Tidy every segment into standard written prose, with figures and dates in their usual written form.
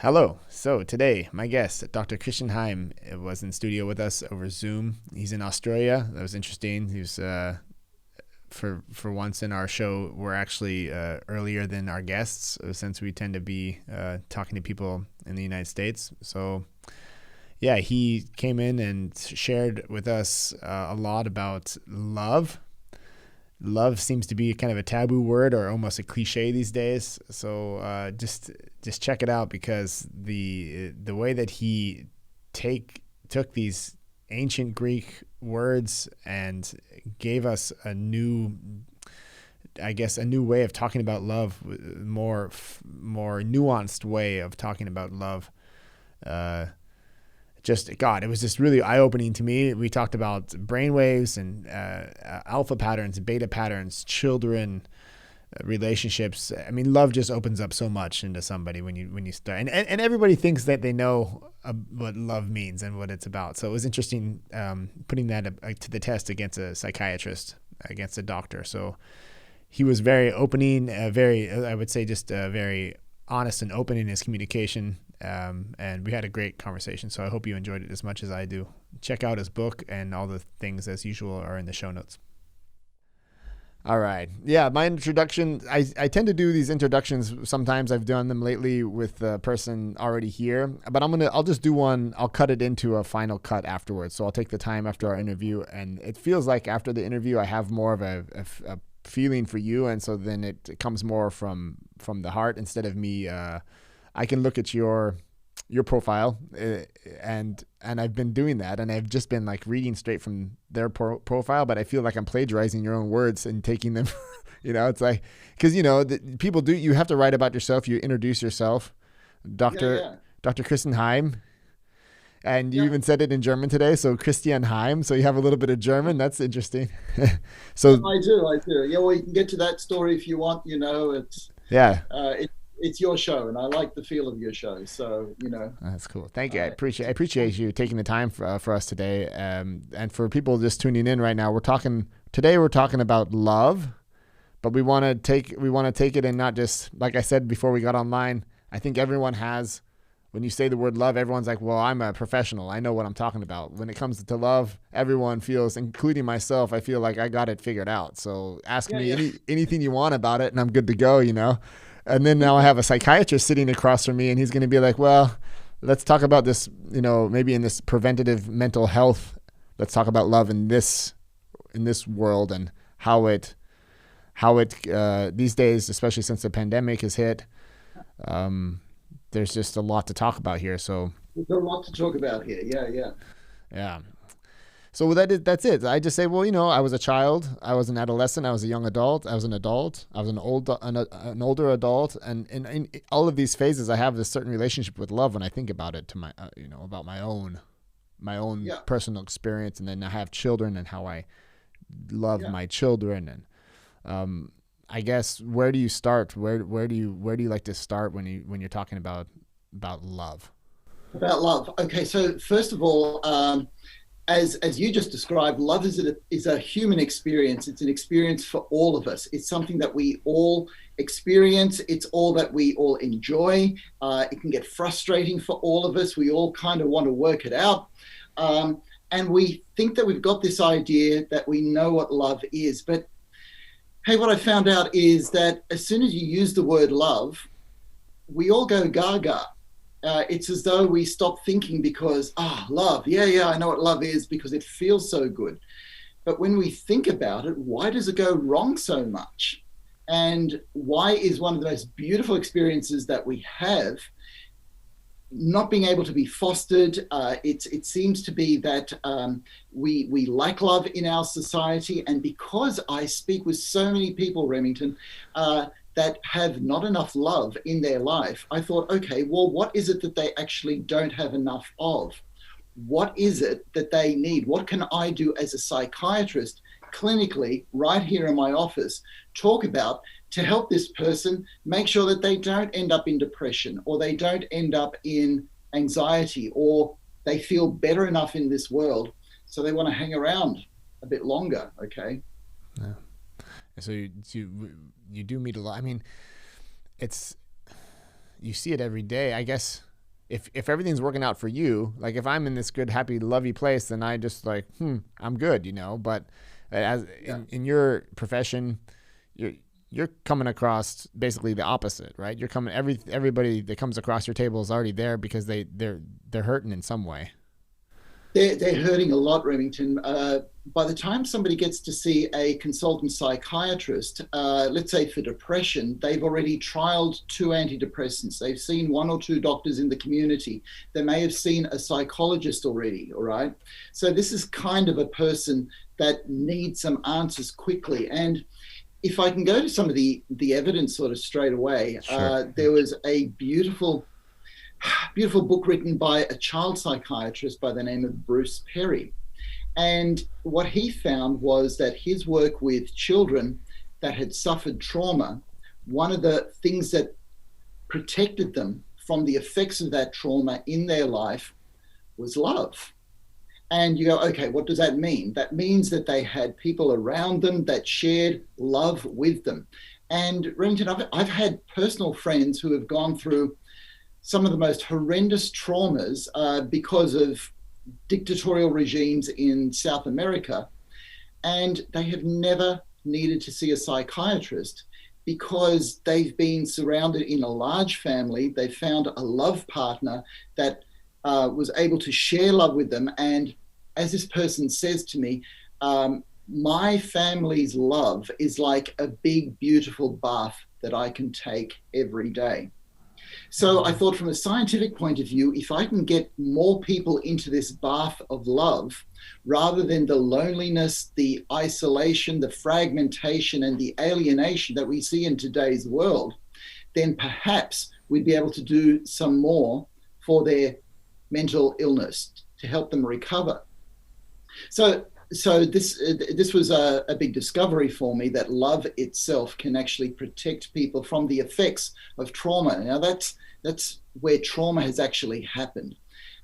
Hello. So today, my guest, Dr. Christian Heim, was in studio with us over Zoom. He's in Australia. That was interesting. He was for once in our show. We're actually earlier than our guests since we tend to be talking to people in the United States. So yeah, he came in and shared with us a lot about love. Love seems to be kind of a taboo word or almost a cliche these days. So just check it out, because the way that he took these ancient Greek words and gave us a new way of talking about love, more nuanced way of talking about love. It was just really eye-opening to me. We talked about brainwaves and alpha patterns, beta patterns, children, relationships. I mean, love just opens up so much into somebody when you start, and everybody thinks that they know what love means and what it's about. So it was interesting putting that to the test against a psychiatrist, against a doctor. So he was very opening, I would say, just very honest and open in his communication. And we had a great conversation, so I hope you enjoyed it as much as I do. Check out his book, and all the things as usual are in the show notes. All right. Yeah, my introduction, I tend to do these introductions. Sometimes I've done them lately with the person already here, but I'll just do one. I'll cut it into a final cut afterwards. So I'll take the time after our interview, and it feels like after the interview, I have more of a feeling for you. And so then it comes more from the heart instead of me. I can look at your profile, and I've been doing that, and I've just been like reading straight from their profile, but I feel like I'm plagiarizing your own words and taking them. It's like, because people do. You have to write about yourself. You introduce yourself, Dr. Christian Heim, and you even said it in German today. So Christian Heim. So you have a little bit of German. That's interesting. So I do. Yeah, well, you can get to that story if you want. It's yeah. It's your show, and I like the feel of your show. So that's cool. Thank you. I appreciate you taking the time for us today. And for people just tuning in right now, we're talking about love, but we want to take it, and not just, like I said before we got online. I think everyone has. When you say the word love, everyone's like, well, I'm a professional. I know what I'm talking about. When it comes to love, everyone feels, including myself, I feel like I got it figured out. So ask me anything you want about it, and I'm good to go, And then now I have a psychiatrist sitting across from me, and he's going to be like, well, let's talk about this, maybe in this preventative mental health. Let's talk about love in this world, and how it these days, especially since the pandemic has hit, there's just a lot to talk about here. So there's a lot to talk about here. Yeah. So that's it. I just say, well, I was a child, I was an adolescent, I was a young adult, I was an adult, I was an older adult, and in all of these phases, I have this certain relationship with love when I think about it, to my, about my own personal experience, and then I have children and how I love my children, and I guess, where do you start? Where do you like to start when you're talking about love? About love. Okay, so first of all, as you just described, love is a human experience. It's an experience for all of us. It's something that we all experience. It's all that we all enjoy. It can get frustrating for all of us. We all kind of want to work it out. And we think that we've got this idea that we know what love is. But hey, what I found out is that as soon as you use the word love, we all go gaga. It's as though we stop thinking because, love. Yeah, I know what love is because it feels so good. But when we think about it, why does it go wrong so much? And why is one of the most beautiful experiences that we have not being able to be fostered? It seems to be that we lack love in our society. And because I speak with so many people, Remington, that have not enough love in their life, I thought, okay, well, what is it that they actually don't have enough of? What is it that they need? What can I do as a psychiatrist, clinically, right here in my office, talk about to help this person make sure that they don't end up in depression, or they don't end up in anxiety, or they feel better enough in this world so they want to hang around a bit longer, okay? Yeah. So you do meet a lot. I mean, you see it every day. I guess if everything's working out for you, like if I'm in this good, happy, lovey place, then I just like, I'm good, you know. But as in your profession, you're coming across basically the opposite, right? You're coming everybody that comes across your table is already there because they're hurting in some way. They're hurting a lot, Remington. By the time somebody gets to see a consultant psychiatrist, let's say for depression, they've already trialed 2 antidepressants. They've seen 1 or 2 doctors in the community. They may have seen a psychologist already, all right? So this is kind of a person that needs some answers quickly. And if I can go to some of the evidence sort of straight away, sure. There was a beautiful book written by a child psychiatrist by the name of Bruce Perry. And what he found was that his work with children that had suffered trauma, one of the things that protected them from the effects of that trauma in their life was love. And you go, okay, what does that mean? That means that they had people around them that shared love with them. And Remington, I've had personal friends who have gone through some of the most horrendous traumas because of dictatorial regimes in South America. And they have never needed to see a psychiatrist because they've been surrounded in a large family. They found a love partner that was able to share love with them. And as this person says to me, my family's love is like a big, beautiful bath that I can take every day. So I thought from a scientific point of view, if I can get more people into this bath of love, rather than the loneliness, the isolation, the fragmentation, and the alienation that we see in today's world, then perhaps we'd be able to do some more for their mental illness to help them recover. So this was a big discovery for me, that love itself can actually protect people from the effects of trauma. Now that's where trauma has actually happened.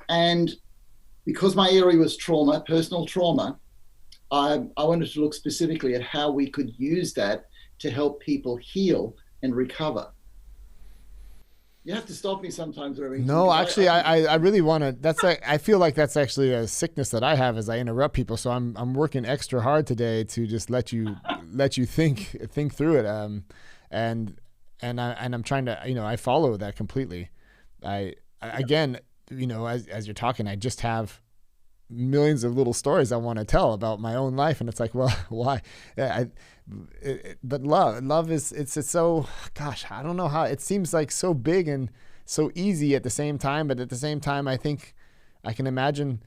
And because my area was trauma, personal trauma, I wanted to look specifically at how we could use that to help people heal and recover. You have to stop me sometimes, Remington. No, actually, I really want to. I feel like that's actually a sickness that I have, as I interrupt people. So I'm working extra hard today to just let you think through it. And I'm trying to, I follow that completely. Again, as you're talking, I just have millions of little stories I want to tell about my own life, and it's like, well, why? But love is it's so, gosh, I don't know how it seems like so big and so easy at the same time, but at the same time, I think I can imagine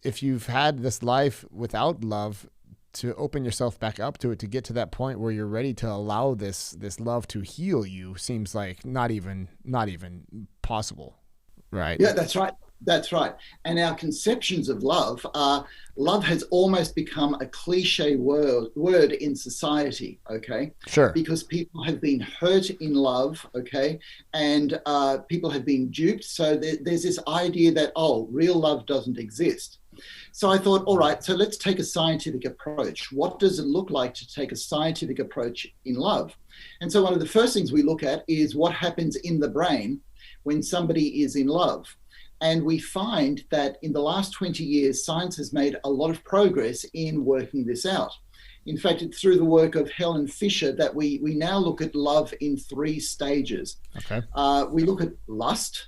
if you've had this life without love, to open yourself back up to it, to get to that point where you're ready to allow this love to heal you, seems like not even possible, right? Yeah, that's right. That's right. And our conceptions of love has almost become a cliche word in society, okay? Sure. Because people have been hurt in love, okay? And people have been duped. So there's this idea that, real love doesn't exist. So I thought, all right, so let's take a scientific approach. What does it look like to take a scientific approach in love? And so one of the first things we look at is what happens in the brain when somebody is in love. And we find that in the last 20 years, science has made a lot of progress in working this out. In fact, it's through the work of Helen Fisher that we now look at love in 3 stages. Okay. We look at lust,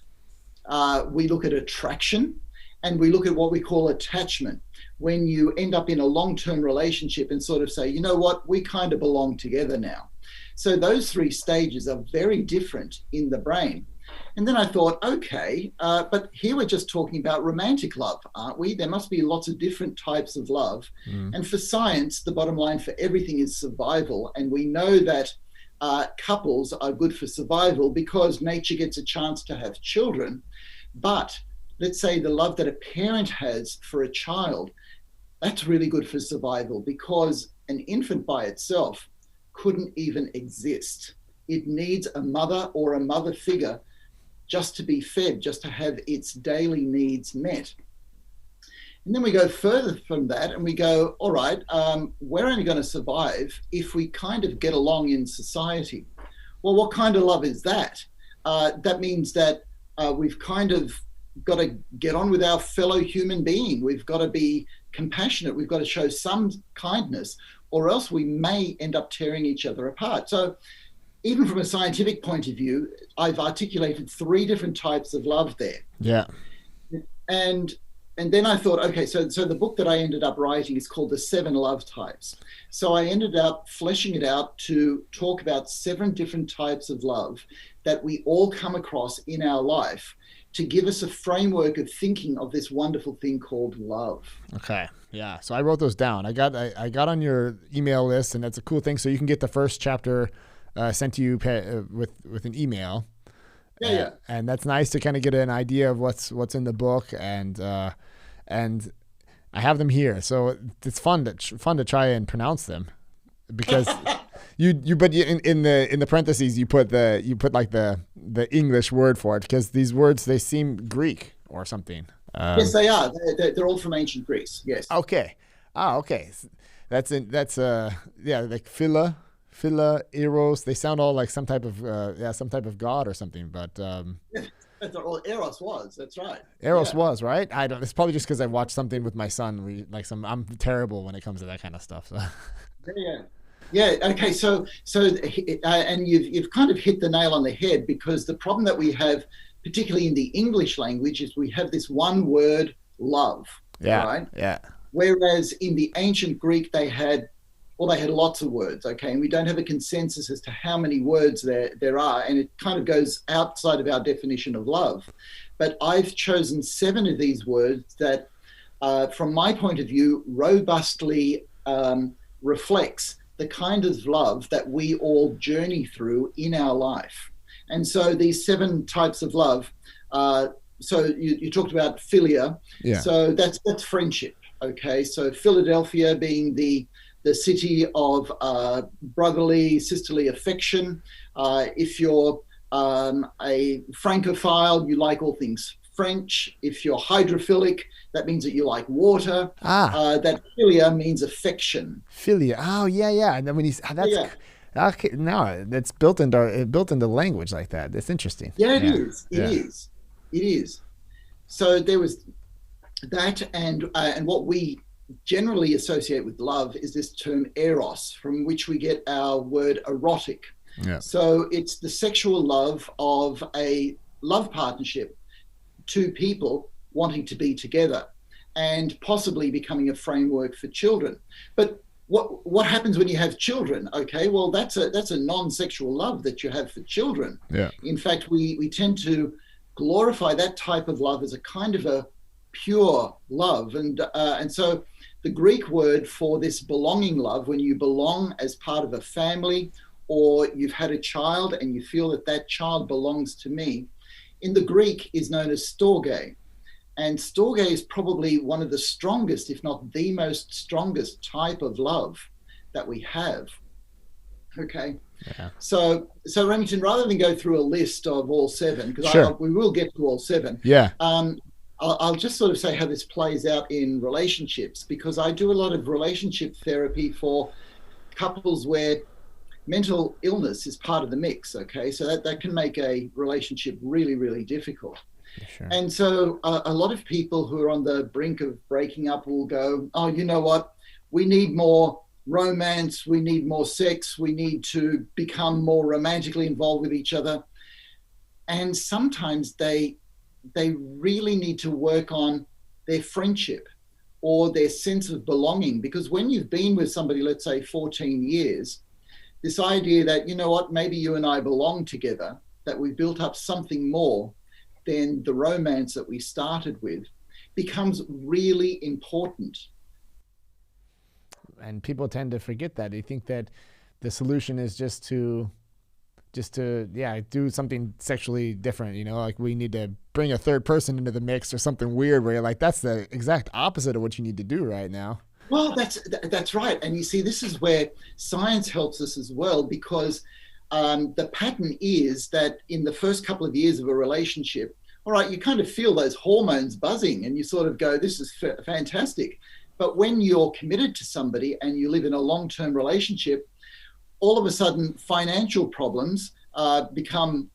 we look at attraction, and we look at what we call attachment. When you end up in a long-term relationship and sort of say, you know what, we kind of belong together now. So those 3 stages are very different in the brain. And then I thought, okay, but here we're just talking about romantic love, aren't we? There must be lots of different types of love. And for science, the bottom line for everything is survival. And we know that couples are good for survival because nature gets a chance to have children. But let's say the love that a parent has for a child, that's really good for survival, because an infant by itself couldn't even exist. It needs a mother or a mother figure just to be fed, just to have its daily needs met. And then we go further from that and we go, all right, we're only going to survive if we kind of get along in society. Well, what kind of love is that? That means that we've kind of got to get on with our fellow human being. We've got to be compassionate. We've got to show some kindness, or else we may end up tearing each other apart. So even from a scientific point of view, I've articulated 3 different types of love there. Yeah. And then I thought, okay, so the book that I ended up writing is called The 7 Love Types. So I ended up fleshing it out to talk about 7 different types of love that we all come across in our life, to give us a framework of thinking of this wonderful thing called love. Okay. Yeah. So I wrote those down. I got on your email list, and that's a cool thing. So you can get the first chapter sent to you with an email. Yeah. And that's nice to kind of get an idea of what's in the book, and I have them here, so it's fun to try and pronounce them, because but in the parentheses you put like the English word for it, because these words, they seem Greek or something. Yes, they are. They're all from ancient Greece. Yes. Okay. Okay. That's like Philia, Eros. They sound all like some type of god or something. But That's all Eros was. That's right. Eros was, right. I don't. It's probably just because I watched something with my son. I'm terrible when it comes to that kind of stuff. So. Yeah. Okay. So and you've kind of hit the nail on the head, because the problem that we have, particularly in the English language, is we have this one word, love. Yeah. Right. Yeah. Whereas in the ancient Greek, they had lots of words, okay? And we don't have a consensus as to how many words there are, and it kind of goes outside of our definition of love. But I've chosen 7 of these words that, from my point of view, robustly reflects the kind of love that we all journey through in our life. And so these 7 types of love, so you talked about philia. Yeah. So that's friendship, okay? So Philadelphia being the city of brotherly, sisterly affection. If you're a Francophile, you like all things French. If you're hydrophilic, that means that you like water. That philia means affection. Philia. Oh, yeah. And then when okay, now it's built into language like that. That's interesting. Yeah, it is. So there was that, and what we generally associate with love is this term eros, from which we get our word erotic. Yeah. So it's the sexual love of a love partnership, 2 people wanting to be together and possibly becoming a framework for children. But what happens when you have children? Okay, well, that's a non-sexual love that you have for children. Yeah. In fact, we tend to glorify that type of love as a kind of a pure love, and so the Greek word for this belonging love, when you belong as part of a family, or you've had a child and you feel that child belongs to me, in the Greek is known as storge. And storge is probably one of the strongest, if not the most strongest type of love that we have. Okay. Yeah. So Remington, rather than go through a list of all 7, because sure, we will get to all 7. Yeah. I'll just sort of say how this plays out in relationships, because I do a lot of relationship therapy for couples where mental illness is part of the mix, okay? So that can make a relationship really, really difficult. Sure. And so a lot of people who are on the brink of breaking up will go, oh, you know what? We need more romance. We need more sex. We need to become more romantically involved with each other. And sometimes they really need to work on their friendship or their sense of belonging, because when you've been with somebody, let's say 14 years, this idea that, you know what, maybe you and I belong together, that we've built up something more than the romance that we started with, becomes really important. And people tend to forget that. They think that the solution is just to do something sexually different, like we need to bring a third person into the mix or something weird, where you're like, that's the exact opposite of what you need to do right now. Well, that's right. And you see, this is where science helps us as well, because the pattern is that in the first couple of years of a relationship, all right, you kind of feel those hormones buzzing and you sort of go, this is fantastic. But when you're committed to somebody and you live in a long-term relationship, all of a sudden financial problems become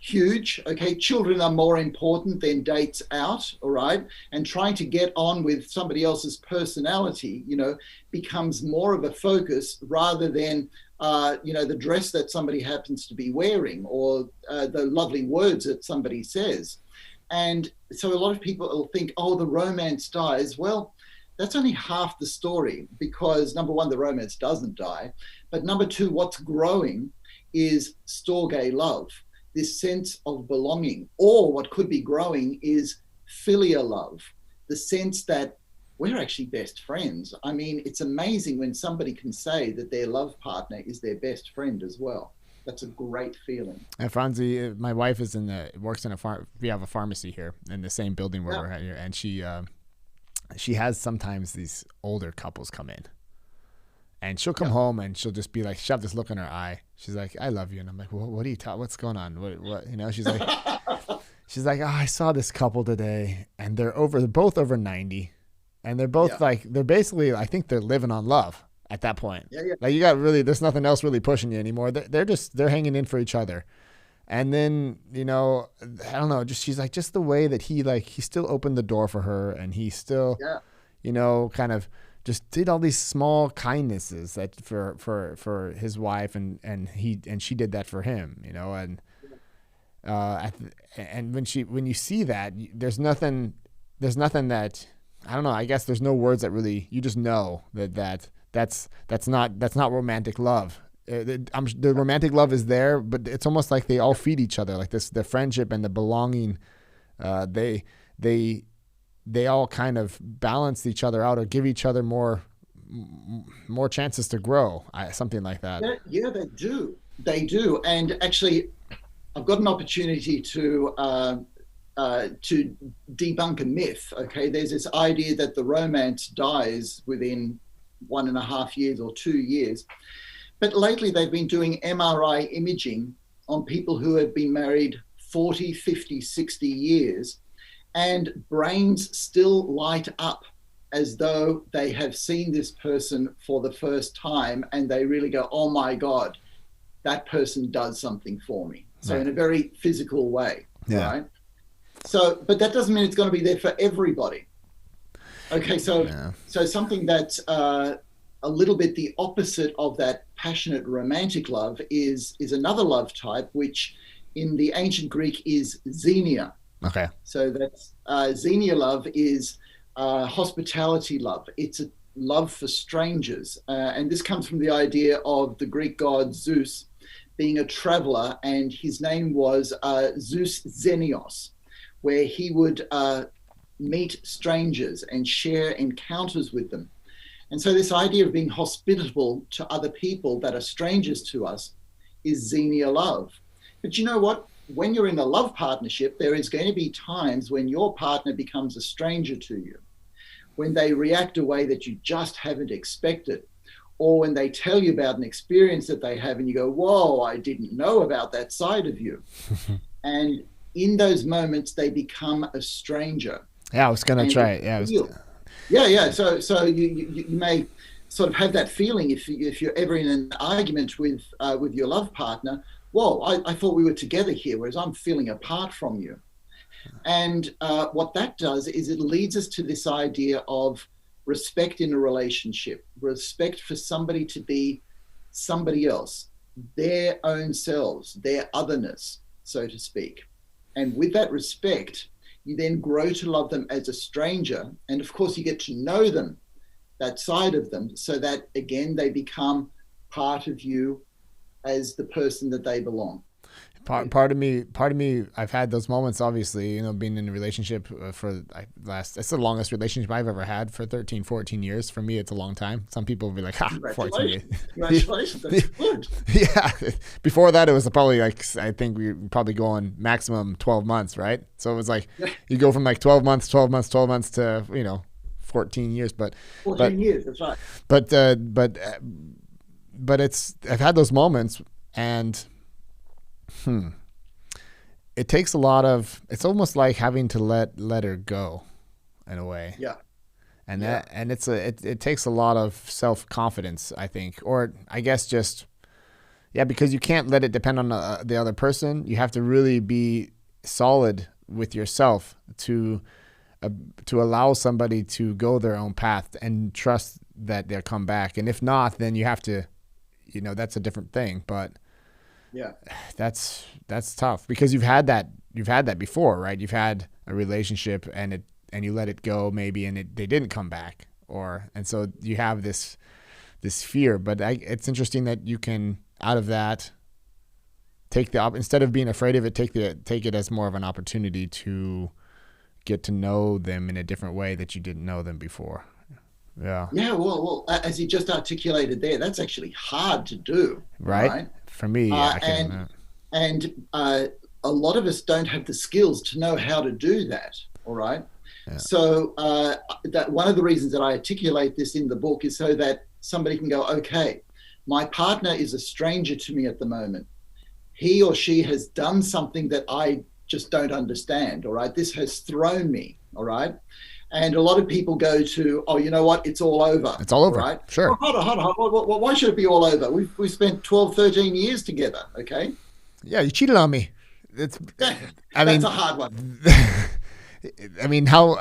huge. Okay, children are more important than dates out, all right? And trying to get on with somebody else's personality, becomes more of a focus rather than, the dress that somebody happens to be wearing or the lovely words that somebody says. And so a lot of people will think, oh, the romance dies. Well, that's only half the story, because number one, the romance doesn't die. But number two, what's growing is Storge love, this sense of belonging. Or what could be growing is Philia love, the sense that we're actually best friends. I mean, it's amazing when somebody can say that their love partner is their best friend as well. That's a great feeling. And Franzi, my wife is works in we have a pharmacy here in the same building where we're at here, and she has sometimes these older couples come in, and she'll come home and she'll just be like, she'll have this look in her eye. She's like, "I love you," and I'm like, "What are you what's going on? What?" She's like, "Oh, I saw this couple today, and they're both over 90, and they're both they're basically, I think they're living on love." At that point, like there's nothing else really pushing you anymore. They're hanging in for each other. And then, I don't know, she's like, just the way that he still opened the door for her, and he still, kind of just did all these small kindnesses that for his wife, and she did that for him, and and when you see that, there's nothing that, I don't know, I guess there's no words that really, you just know that's not romantic love. The romantic love is there, but it's almost like they all feed each other, like the friendship and the belonging. They all kind of balance each other out or give each other more chances to grow. Something like that. Yeah, they do. And actually, I've got an opportunity to debunk a myth. Okay, there's this idea that the romance dies within 1.5 years or 2 years. But lately they've been doing MRI imaging on people who have been married 40, 50, 60 years, and brains still light up as though they have seen this person for the first time, and they really go, oh my God, that person does something for me. So in a very physical way, right? So, but that doesn't mean it's going to be there for everybody. Okay, so something that's a little bit the opposite of that passionate romantic love is another love type, which in the ancient Greek is xenia. Okay. So that's xenia love is hospitality love. It's a love for strangers, and this comes from the idea of the Greek god Zeus being a traveler, and his name was Zeus Xenios, where he would meet strangers and share encounters with them. And so this idea of being hospitable to other people that are strangers to us is xenia love. But you know what? When you're in a love partnership, there is going to be times when your partner becomes a stranger to you, when they react a way that you just haven't expected, or when they tell you about an experience that they have and you go, whoa, I didn't know about that side of you. And in those moments, they become a stranger. Yeah, I was going to try it. Yeah. So you may sort of have that feeling if you're ever in an argument with your love partner. Whoa, I thought we were together here, whereas I'm feeling apart from you. And what that does is it leads us to this idea of respect in a relationship, respect for somebody to be somebody else, their own selves, their otherness, so to speak. And with that respect, you then grow to love them as a stranger. And of course, you get to know them, that side of them, so that, again, they become part of you as the person that they belong. Part of me, I've had those moments, obviously, being in a relationship it's the longest relationship I've ever had for 13, 14 years. For me, it's a long time. Some people will be like, 14 years. Congratulations, that's good. Yeah. Before that, it was probably I think we were probably going maximum 12 months, right? So it was like, you go from 12 months to, 14 years. 14 years, that's right. But I've had those moments, and it takes a lot of, it's almost like having to let her go in a way. Yeah. And it takes a lot of self-confidence, I think, or I guess just, Yeah, because you can't let it depend on the other person. You have to really be solid with yourself to allow somebody to go their own path and trust that they'll come back. And if not, then you have to, that's a different thing. But yeah, that's tough because you've had that before, right? You've had a relationship and you let it go maybe, and they didn't come back, and so you have this fear. But it's interesting that you can, out of that, instead of being afraid of it, take it as more of an opportunity to get to know them in a different way that you didn't know them before. Yeah. Yeah. Well, as you just articulated there, that's actually hard to do. Right. For me, yeah, and a lot of us don't have the skills to know how to do that. All right. Yeah. So that one of the reasons that I articulate this in the book is so that somebody can go, okay, my partner is a stranger to me at the moment. He or she has done something that I just don't understand. All right. This has thrown me. All right. And a lot of people go to, oh, you know what? It's all over. It's all over. Right? Sure. Oh, hold on. Why should it be all over? We've spent 12, 13 years together. Okay. Yeah. You cheated on me. That's a hard one. I mean, how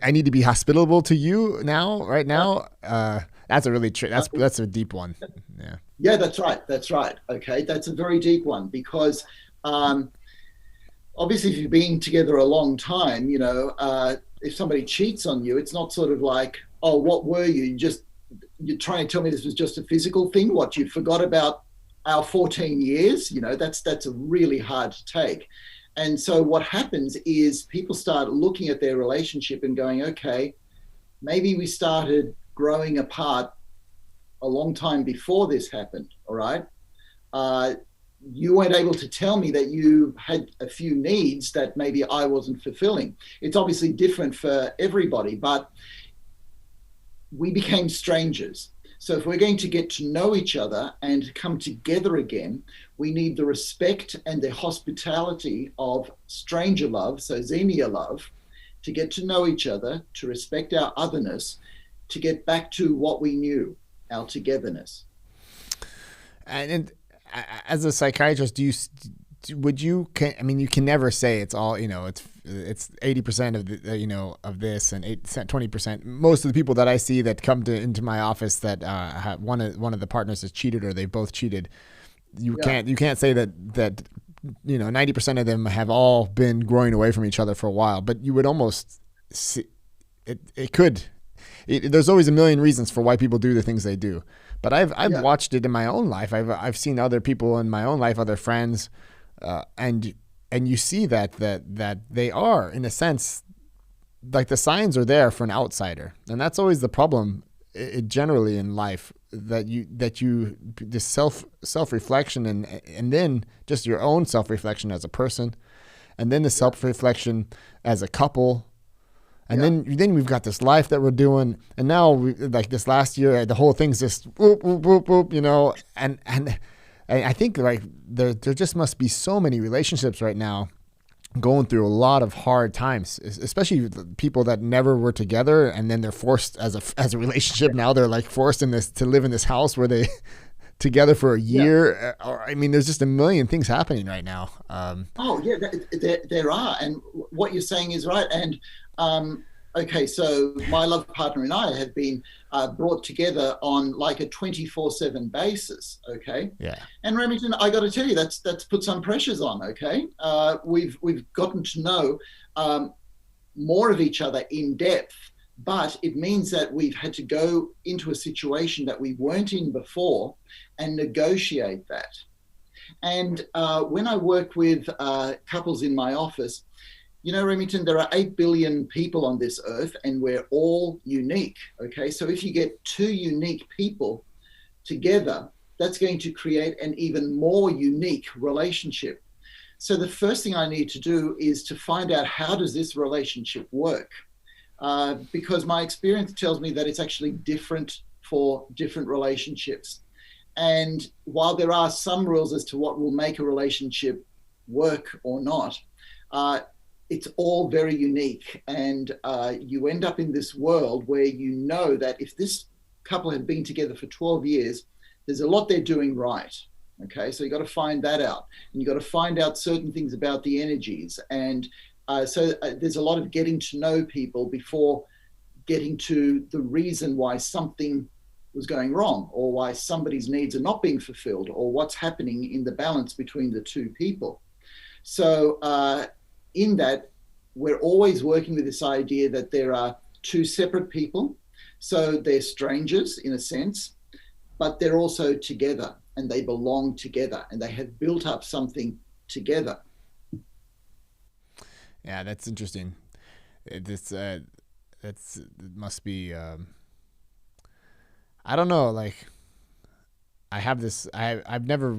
I need to be hospitable to you now, right now. That's a really that's a deep one. Yeah. Yeah, that's right. Okay, that's a very deep one because obviously, if you've been together a long time, if somebody cheats on you, it's not sort of like, oh, what were you? You're trying to tell me this was just a physical thing. What, you forgot about our 14 years? That's a really hard to take. And so what happens is people start looking at their relationship and going, okay, maybe we started growing apart a long time before this happened. All right. You weren't able to tell me that you had a few needs that maybe I wasn't fulfilling. It's obviously different for everybody, but we became strangers. So if we're going to get to know each other and come together again, we need the respect and the hospitality of stranger love, so xenia love, to get to know each other, to respect our otherness, to get back to what we knew, our togetherness. And as a psychiatrist, you can never say it's all, it's 80% of the, of this and 20%. Most of the people that I see that come into my office that one of the partners has cheated or they both cheated, you can't say that 90% of them have all been growing away from each other for a while, but you would almost see there's always a million reasons for why people do the things they do. But I've watched it in my own life. I've seen other people in my own life, other friends, and you see that they are, in a sense, like the signs are there for an outsider, and that's always the problem. Generally in life, this self reflection and then just your own self reflection as a person, and then the self reflection as a couple. And then we've got this life that we're doing, and now like this last year, the whole thing's just whoop, whoop, whoop, whoop, and I think like there just must be so many relationships right now going through a lot of hard times, especially people that never were together, and then they're forced as a relationship. Now they're like forced to live in this house where they together for a year. Or there's just a million things happening right now. There are, and what you're saying is right. And okay, so my love partner and I have been brought together on like a 24/7 basis. Okay. Yeah. And Remington, I got to tell you, that's put some pressures on. Okay. We've gotten to know more of each other in depth, but it means that we've had to go into a situation that we weren't in before and negotiate that. And when I work with couples in my office, Remington, there are 8 billion people on this earth and we're all unique. Okay. So if you get two unique people together, that's going to create an even more unique relationship. So the first thing I need to do is to find out, how does this relationship work? Because my experience tells me that it's actually different for different relationships. And while there are some rules as to what will make a relationship work or not, it's all very unique. And you end up in this world where that if this couple had been together for 12 years, there's a lot they're doing right. Okay, so you got to find that out, and you got to find out certain things about the energies, and there's a lot of getting to know people before getting to the reason why something was going wrong, or why somebody's needs are not being fulfilled, or what's happening in the balance between the two people. So in that, we're always working with this idea that there are two separate people. So they're strangers in a sense, but they're also together, and they belong together, and they have built up something together. Yeah, that's interesting. It must be. I don't know. Like, I've never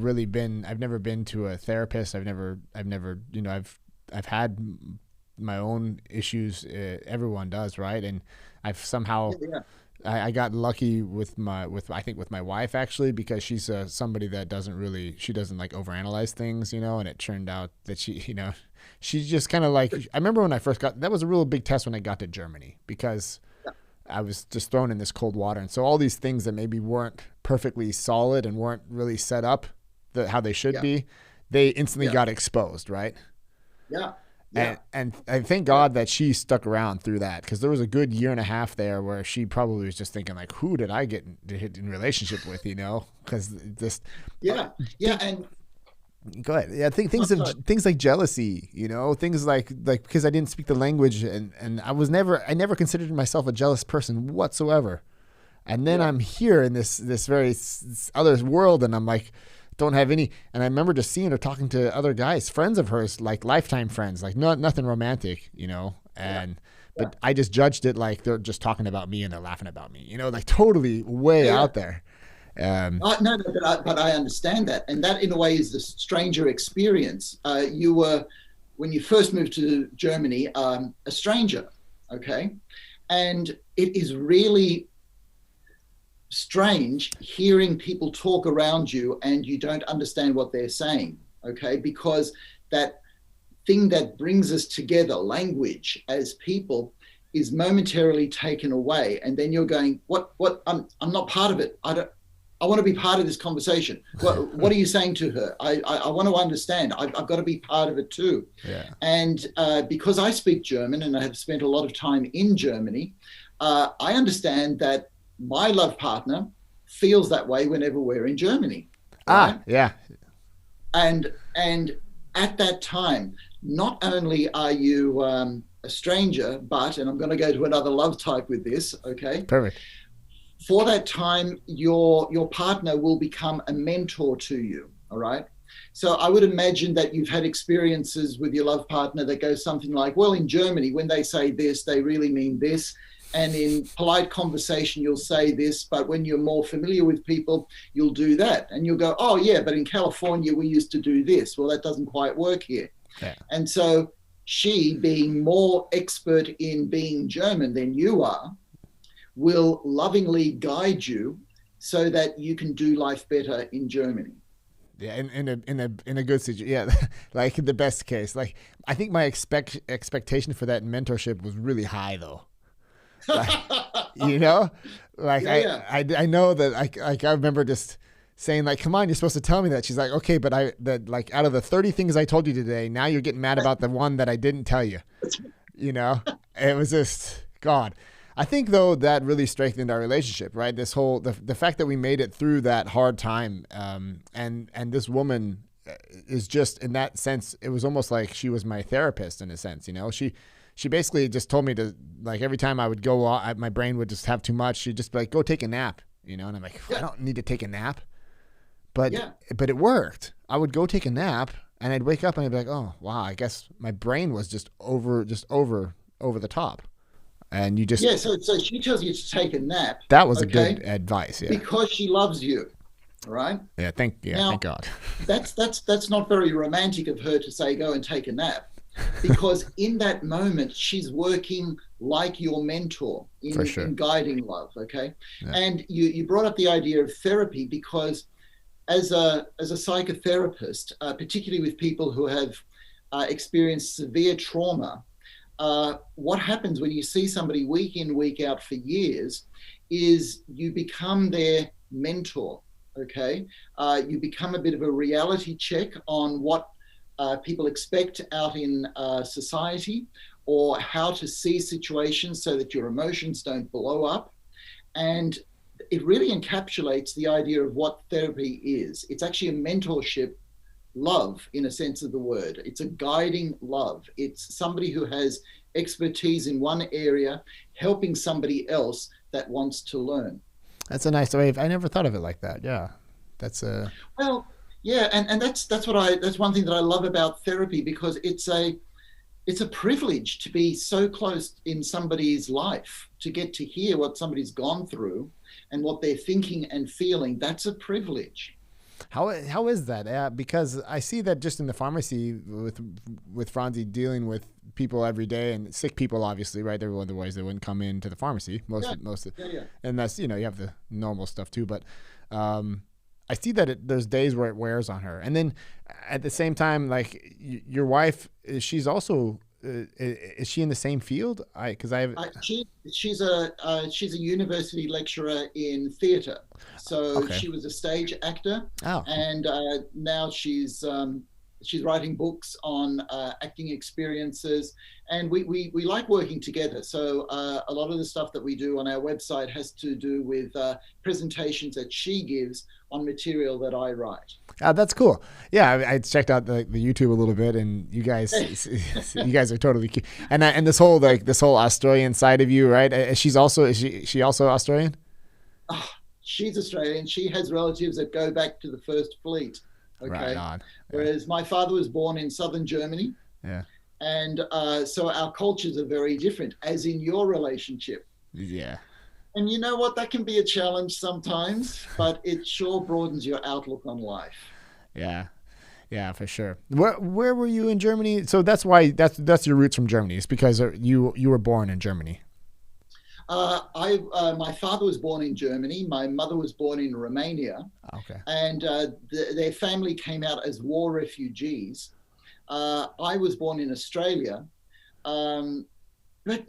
been to a therapist. I've never, I've had my own issues. Everyone does, right? And I've somehow, I got lucky with my wife, actually, because she's somebody that she doesn't like overanalyze things, and it turned out that she's just kind of like, I remember when I first that was a real big test when I got to Germany, because I was just thrown in this cold water. And so all these things that maybe weren't perfectly solid and weren't really set up how they should be, they instantly got exposed, right? Yeah. And I thank God that she stuck around through that, because there was a good year and a half there where she probably was just thinking, like, who did I get in relationship with, because this. And go ahead. Yeah, I think things like jealousy, things like because I didn't speak the language, and I never considered myself a jealous person whatsoever. And then I'm here in this very other world, and I'm like, don't have any. And I remember just seeing her talking to other guys, friends of hers, like lifetime friends, like nothing romantic, but I just judged it like they're just talking about me and they're laughing about me, like totally way out there. No, but I understand that, and that in a way is the stranger experience. You were, when you first moved to Germany, a stranger, okay, and it is really strange hearing people talk around you and you don't understand what they're saying, okay, because that thing that brings us together, language as people, is momentarily taken away, and then you're going, what? I'm not part of it. I want to be part of this conversation. What are you saying to her? I want to understand. I've got to be part of it too. Yeah. And because I speak German and I have spent a lot of time in Germany, I understand that my love partner feels that way whenever we're in Germany. Right? Yeah. And at that time, not only are you a stranger, but, and I'm going to go to another love type with this, okay? Perfect. For that time, your partner will become a mentor to you, all right? So I would imagine that you've had experiences with your love partner that go something like, well, in Germany, when they say this, they really mean this. And in polite conversation, you'll say this, but when you're more familiar with people, you'll do that. And you'll go, oh, yeah, but in California, we used to do this. Well, that doesn't quite work here. Yeah. And so she, being more expert in being German than you are, will lovingly guide you so that you can do life better in Germany. Yeah, in a good situation. Yeah, like in the best case. Like, I think my expectation for that mentorship was really high, though. Like, I know that I remember just saying, like, come on, you're supposed to tell me that. She's like, okay, but like out of the 30 things I told you today, now you're getting mad about the one that I didn't tell you. It was just, God. I think, though, that really strengthened our relationship, right? This whole, the fact that we made it through that hard time, and this woman is just, in that sense, it was almost like she was my therapist in a sense, She basically just told me to, like, every time I would go, my brain would just have too much. She'd just be like, go take a nap, and I'm like, I don't need to take a nap. But it worked. I would go take a nap, and I'd wake up and I'd be like, oh, wow, I guess my brain was just over the top. And you just... Yeah, so she tells you to take a nap. That was a good advice, yeah. Because she loves you, right? Yeah, thank God. That's not very romantic of her to say, go and take a nap. Because in that moment, she's working like your mentor in guiding love, okay? Yeah. And you brought up the idea of therapy because as a psychotherapist, particularly with people who have experienced severe trauma, what happens when you see somebody week in, week out for years is you become their mentor. Okay, you become a bit of a reality check on what people expect out in society, or how to see situations so that your emotions don't blow up. And it really encapsulates the idea of what therapy is. It's actually a mentorship love in a sense of the word. It's a guiding love. It's somebody who has expertise in one area helping somebody else that wants to learn. That's a nice way. I never thought of it like that. Yeah, that's a Well, yeah, and that's one thing that I love about therapy, because it's a privilege to be so close in somebody's life, to get to hear what somebody's gone through and what they're thinking and feeling. That's a privilege. how is that? Because I see that just in the pharmacy with Franzi dealing with people every day and sick people, obviously, right? Otherwise they wouldn't come into the pharmacy. Yeah, yeah. And that's you have the normal stuff too, but I see that there's days where it wears on her, and then at the same time, like your wife, she's also is she in the same field? Because I have She's a university lecturer in theatre, so okay. she was a stage actor, Oh, and now she's writing books on acting experiences, and we like working together. So a lot of the stuff that we do on our website has to do with presentations that she gives on material that I write. that's cool. Yeah, I checked out the YouTube a little bit, and you guys, you guys are totally cute. And this whole Australian side of you, right? Is she also Australian? Oh, she's Australian. She has relatives that go back to the First Fleet. Right Okay. on. Yeah. Whereas my father was born in southern Germany. Yeah. And so our cultures are very different, as in your relationship. Yeah. And you know what? That can be a challenge sometimes, but it sure broadens your outlook on life. Yeah. Yeah, for sure. Where were you in Germany? So that's your roots from Germany. It's because you were born in Germany. My father was born in Germany. My mother was born in Romania, Okay. and their family came out as war refugees. I was born in Australia, but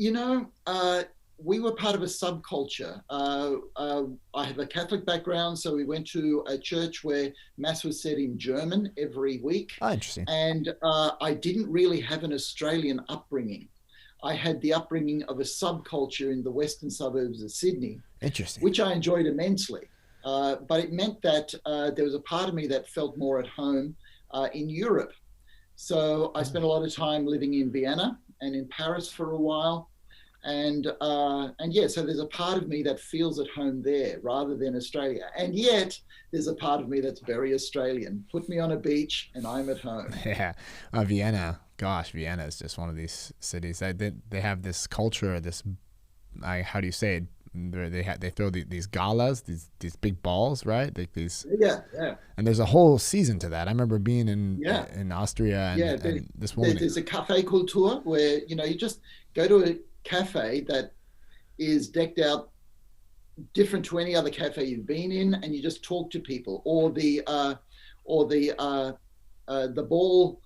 we were part of a subculture. I have a Catholic background, so we went to a church where Mass was said in German every week. Oh, interesting. And I didn't really have an Australian upbringing. I had the upbringing of a subculture in the western suburbs of Sydney, Interesting. which I enjoyed immensely. But it meant that there was a part of me that felt more at home in Europe. So I spent a lot of time living in Vienna and in Paris for a while. And yeah, so there's a part of me that feels at home there rather than Australia. And yet there's a part of me that's very Australian. Put me on a beach and I'm at home. Yeah. Vienna. Gosh, Vienna is just one of these cities. They have this culture, how do you say it? They throw these galas, these big balls, right? Like these. Yeah, yeah. And there's a whole season to that. I remember being in Austria, and this woman. There's a cafe culture where you just go to a cafe that is decked out different to any other cafe you've been in, and you just talk to people, or the ball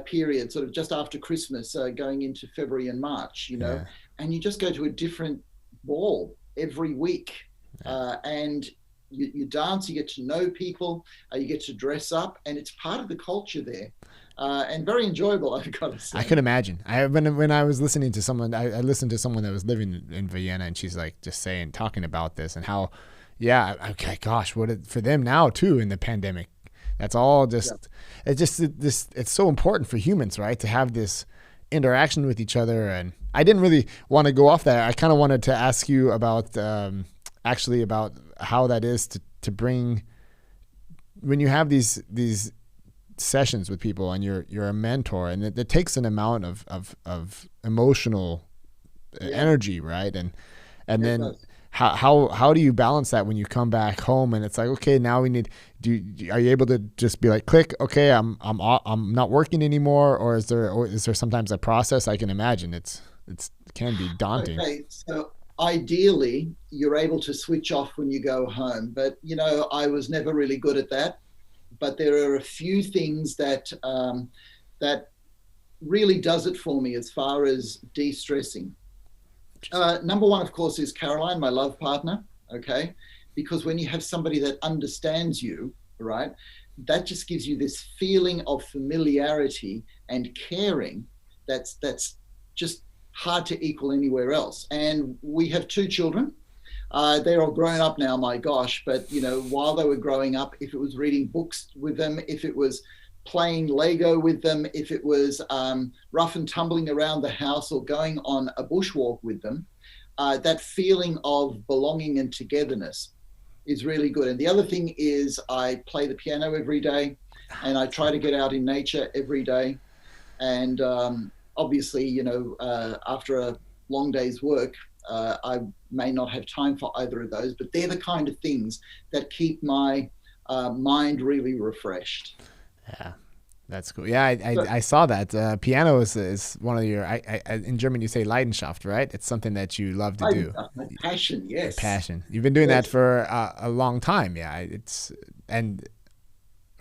period, sort of just after Christmas, going into February and March, Yeah. and you just go to a different ball every week, and you dance, you get to know people, you get to dress up, and it's part of the culture there. And very enjoyable, I've got to say. I could imagine. When I was listening to someone, I listened to someone that was living in Vienna, and she's like just talking about this and how, yeah, okay, gosh, for them now too in the pandemic. That's all just, it's so important for humans, right? To have this interaction with each other. And I didn't really want to go off that. I kind of wanted to ask you about, actually about how that is to bring, when you have these sessions with people and you're a mentor, and it takes an amount of emotional energy, right? And then how do you balance that when you come back home and it's like, okay, now are you able to just be like, click, okay, I'm not working anymore, or is there sometimes a process? I can imagine it can be daunting. Okay, so ideally you're able to switch off when you go home, but I was never really good at that. But there are a few things that really does it for me as far as de-stressing. Number one, of course, is Caroline, my love partner. Okay, because when you have somebody that understands you, right, that just gives you this feeling of familiarity and caring that's just hard to equal anywhere else. And we have 2 children. They're all grown up now, my gosh. But, you know, while they were growing up, if it was reading books with them, if it was playing Lego with them, if it was rough and tumbling around the house or going on a bushwalk with them, that feeling of belonging and togetherness is really good. And the other thing is I play the piano every day, and I try to get out in nature every day. And obviously, you know, after a long day's work, I may not have time for either of those, but they're the kind of things that keep my mind really refreshed. Yeah, that's cool. Yeah, I saw that. Piano is one of your, in German you say Leidenschaft, right? It's something that you love to do. My passion, yes. Passion. You've been doing that for a long time. Yeah,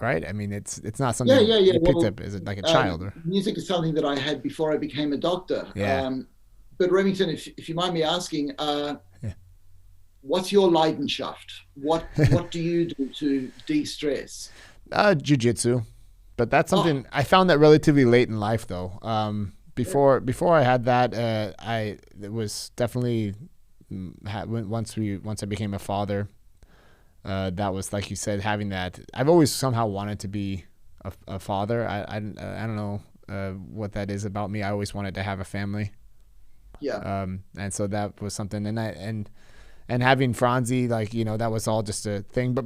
right? I mean, it's not something you picked up as like a child. Or... Music is something that I had before I became a doctor. Yeah. But Remington, if you mind me asking, what's your Leidenschaft? What do you do to de-stress? Jiu-jitsu. But that's something I found that relatively late in life, though. Before I had that, it was definitely once I became a father. That was, like you said, having that. I've always somehow wanted to be a father. I don't know what that is about me. I always wanted to have a family. Yeah. And so that was something, and having Franzi, like, you know, that was all just a thing.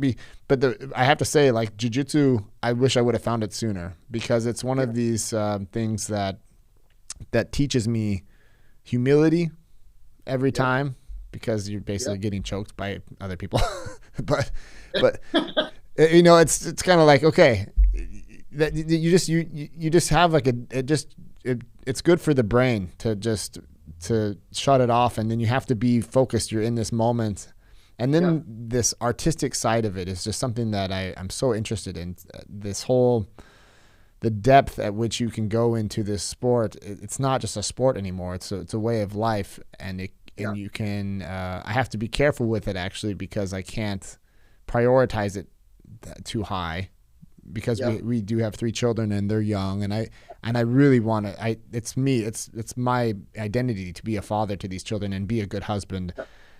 I have to say, like, jiu-jitsu, I wish I would have found it sooner, because it's one of these things that teaches me humility every time, because you're basically getting choked by other people. but you know, it's kind of like, okay, that you just have like it's good for the brain to shut it off, and then you have to be focused. You're in this moment, and then this artistic side of it is just something that I'm so interested in. This whole, the depth at which you can go into this sport. It's not just a sport anymore. It's a way of life, and you can. I have to be careful with it, actually, because I can't prioritize it too high, because we do have 3 children and they're young, and I really want to. It's my identity to be a father to these children and be a good husband,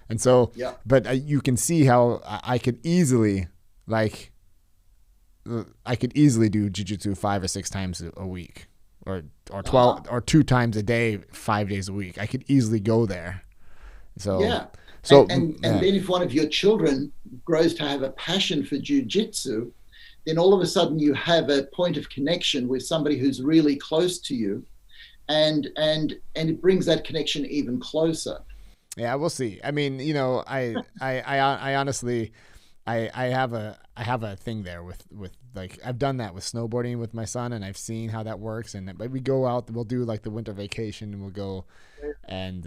and so. But you can see how I could easily do jiu-jitsu 5 or 6 times a week, or 12 or 2 times a day, 5 days a week. I could easily go there. So and then if one of your children grows to have a passion for jiu-jitsu, then all of a sudden you have a point of connection with somebody who's really close to you, and it brings that connection even closer. Yeah, we'll see. I mean, you know, I honestly, I have a thing there with like, I've done that with snowboarding with my son, and I've seen how that works. And we go out, we'll do like the winter vacation, and we'll go, and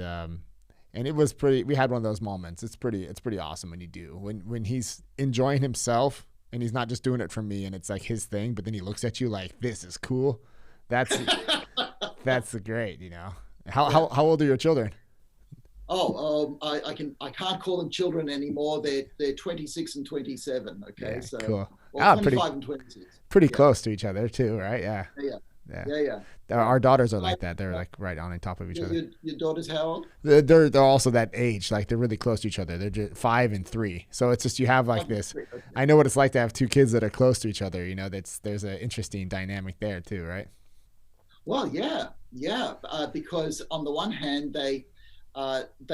it was pretty. We had one of those moments. It's pretty awesome when you do, when he's enjoying himself. And he's not just doing it for me, and it's like his thing, but then he looks at you like, this is cool. That's the great, you know. How old are your children? I can't call them children anymore. They're 26 and 27. Okay, yeah, so cool. 25 and 26. Pretty close to each other too, right? Yeah. Yeah. Our daughters are like that. They're like right on top of each other. Your daughters how old? They're also that age. Like, they're really close to each other. They're just 5 and 3. So it's just, you have like this. Okay. I know what it's like to have 2 kids that are close to each other. You know, there's an interesting dynamic there too, right? Well, yeah. Because on the one hand, they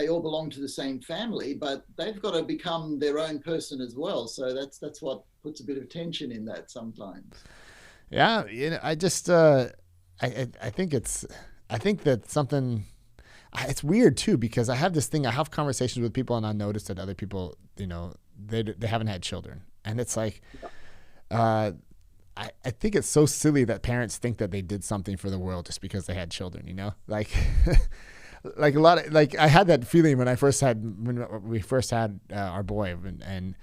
all belong to the same family, but they've got to become their own person as well. So that's what puts a bit of tension in that sometimes. Yeah, you know, I just I think that something. It's weird too, because I have this thing. I have conversations with people, and I notice that other people, you know, they haven't had children, and it's like, I think it's so silly that parents think that they did something for the world just because they had children. You know, like. Like a lot of, like, I had that feeling when we first had our boy, and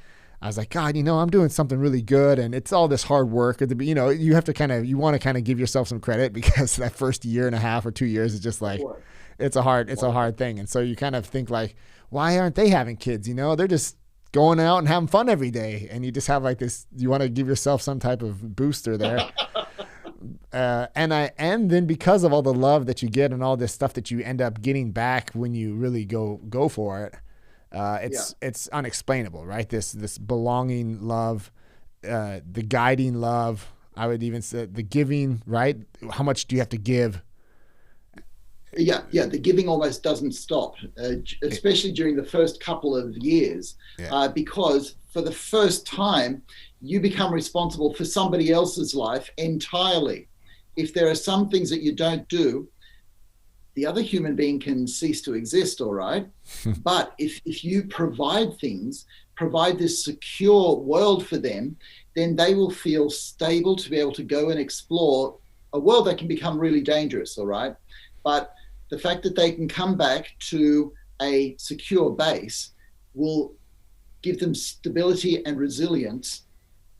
I was like, God, you know, I'm doing something really good, and it's all this hard work. You know, you want to kind of give yourself some credit, because that first year and a half or 2 years is just like, it's a hard thing. And so you kind of think like, why aren't they having kids? You know, they're just going out and having fun every day. And you just have like this, you want to give yourself some type of booster there. And then because of all the love that you get and all this stuff that you end up getting back when you really go for it, it's unexplainable, right? This belonging love, the guiding love. I would even say the giving, right? How much do you have to give? Yeah. The giving almost doesn't stop, especially during the first couple of years, because for the first time, you become responsible for somebody else's life entirely. If there are some things that you don't do, the other human being can cease to exist, all right? But if you provide this secure world for them, then they will feel stable to be able to go and explore a world that can become really dangerous, all right? But the fact that they can come back to a secure base will give them stability and resilience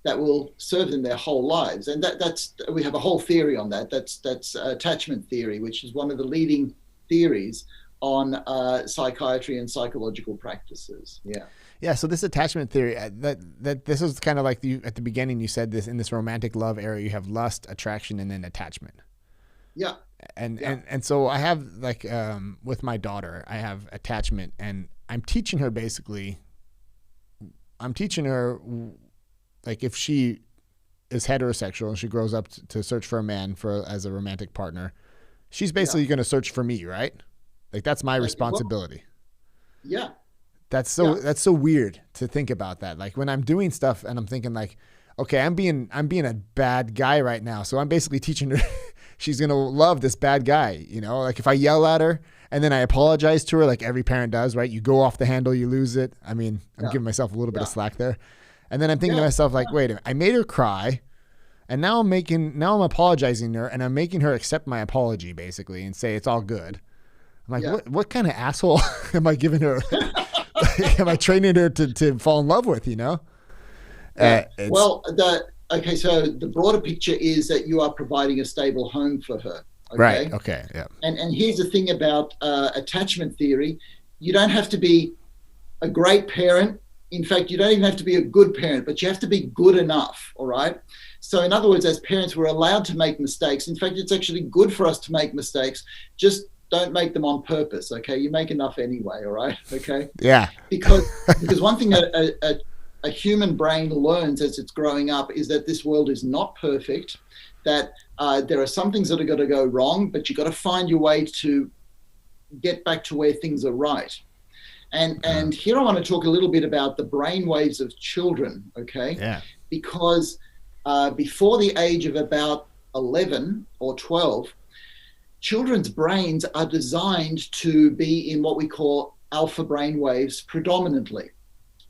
that will serve them their whole lives. And that's we have a whole theory on that. That's attachment theory, which is one of the leading theories on psychiatry and psychological practices. Yeah. So this attachment theory, that this was kind of like at the beginning, you said this in this romantic love area, you have lust, attraction, and then attachment. Yeah. And so I have like, with my daughter, I have attachment, and I'm teaching her like if she is heterosexual and she grows up to search for a man as a romantic partner, she's basically going to search for me, right? Like that's my responsibility. Yeah. That's so weird to think about that. Like when I'm doing stuff and I'm thinking like, okay, I'm being a bad guy right now. So I'm basically teaching her she's going to love this bad guy, you know? Like if I yell at her and then I apologize to her like every parent does, right? You go off the handle, you lose it. I mean, I'm giving myself a little bit of slack there. And then I'm thinking to myself like, wait a minute, I made her cry and now I'm apologizing to her and I'm making her accept my apology basically and say it's all good. I'm like, what kind of asshole am I giving her? Am I training her to fall in love with, you know? So the broader picture is that you are providing a stable home for her. Okay? Right. Okay. Yeah. And here's the thing about attachment theory. You don't have to be a great parent. In fact, you don't even have to be a good parent, but you have to be good enough. All right. So in other words, as parents, we're allowed to make mistakes. In fact, it's actually good for us to make mistakes. Just don't make them on purpose. Okay. You make enough anyway. All right. Okay. Yeah. Because one thing a human brain learns as it's growing up is that this world is not perfect, that there are some things that are going to go wrong, but you've got to find your way to get back to where things are right. And here I want to talk a little bit about the brainwaves of children, okay? Yeah. Because before the age of about 11 or 12, children's brains are designed to be in what we call alpha brainwaves predominantly.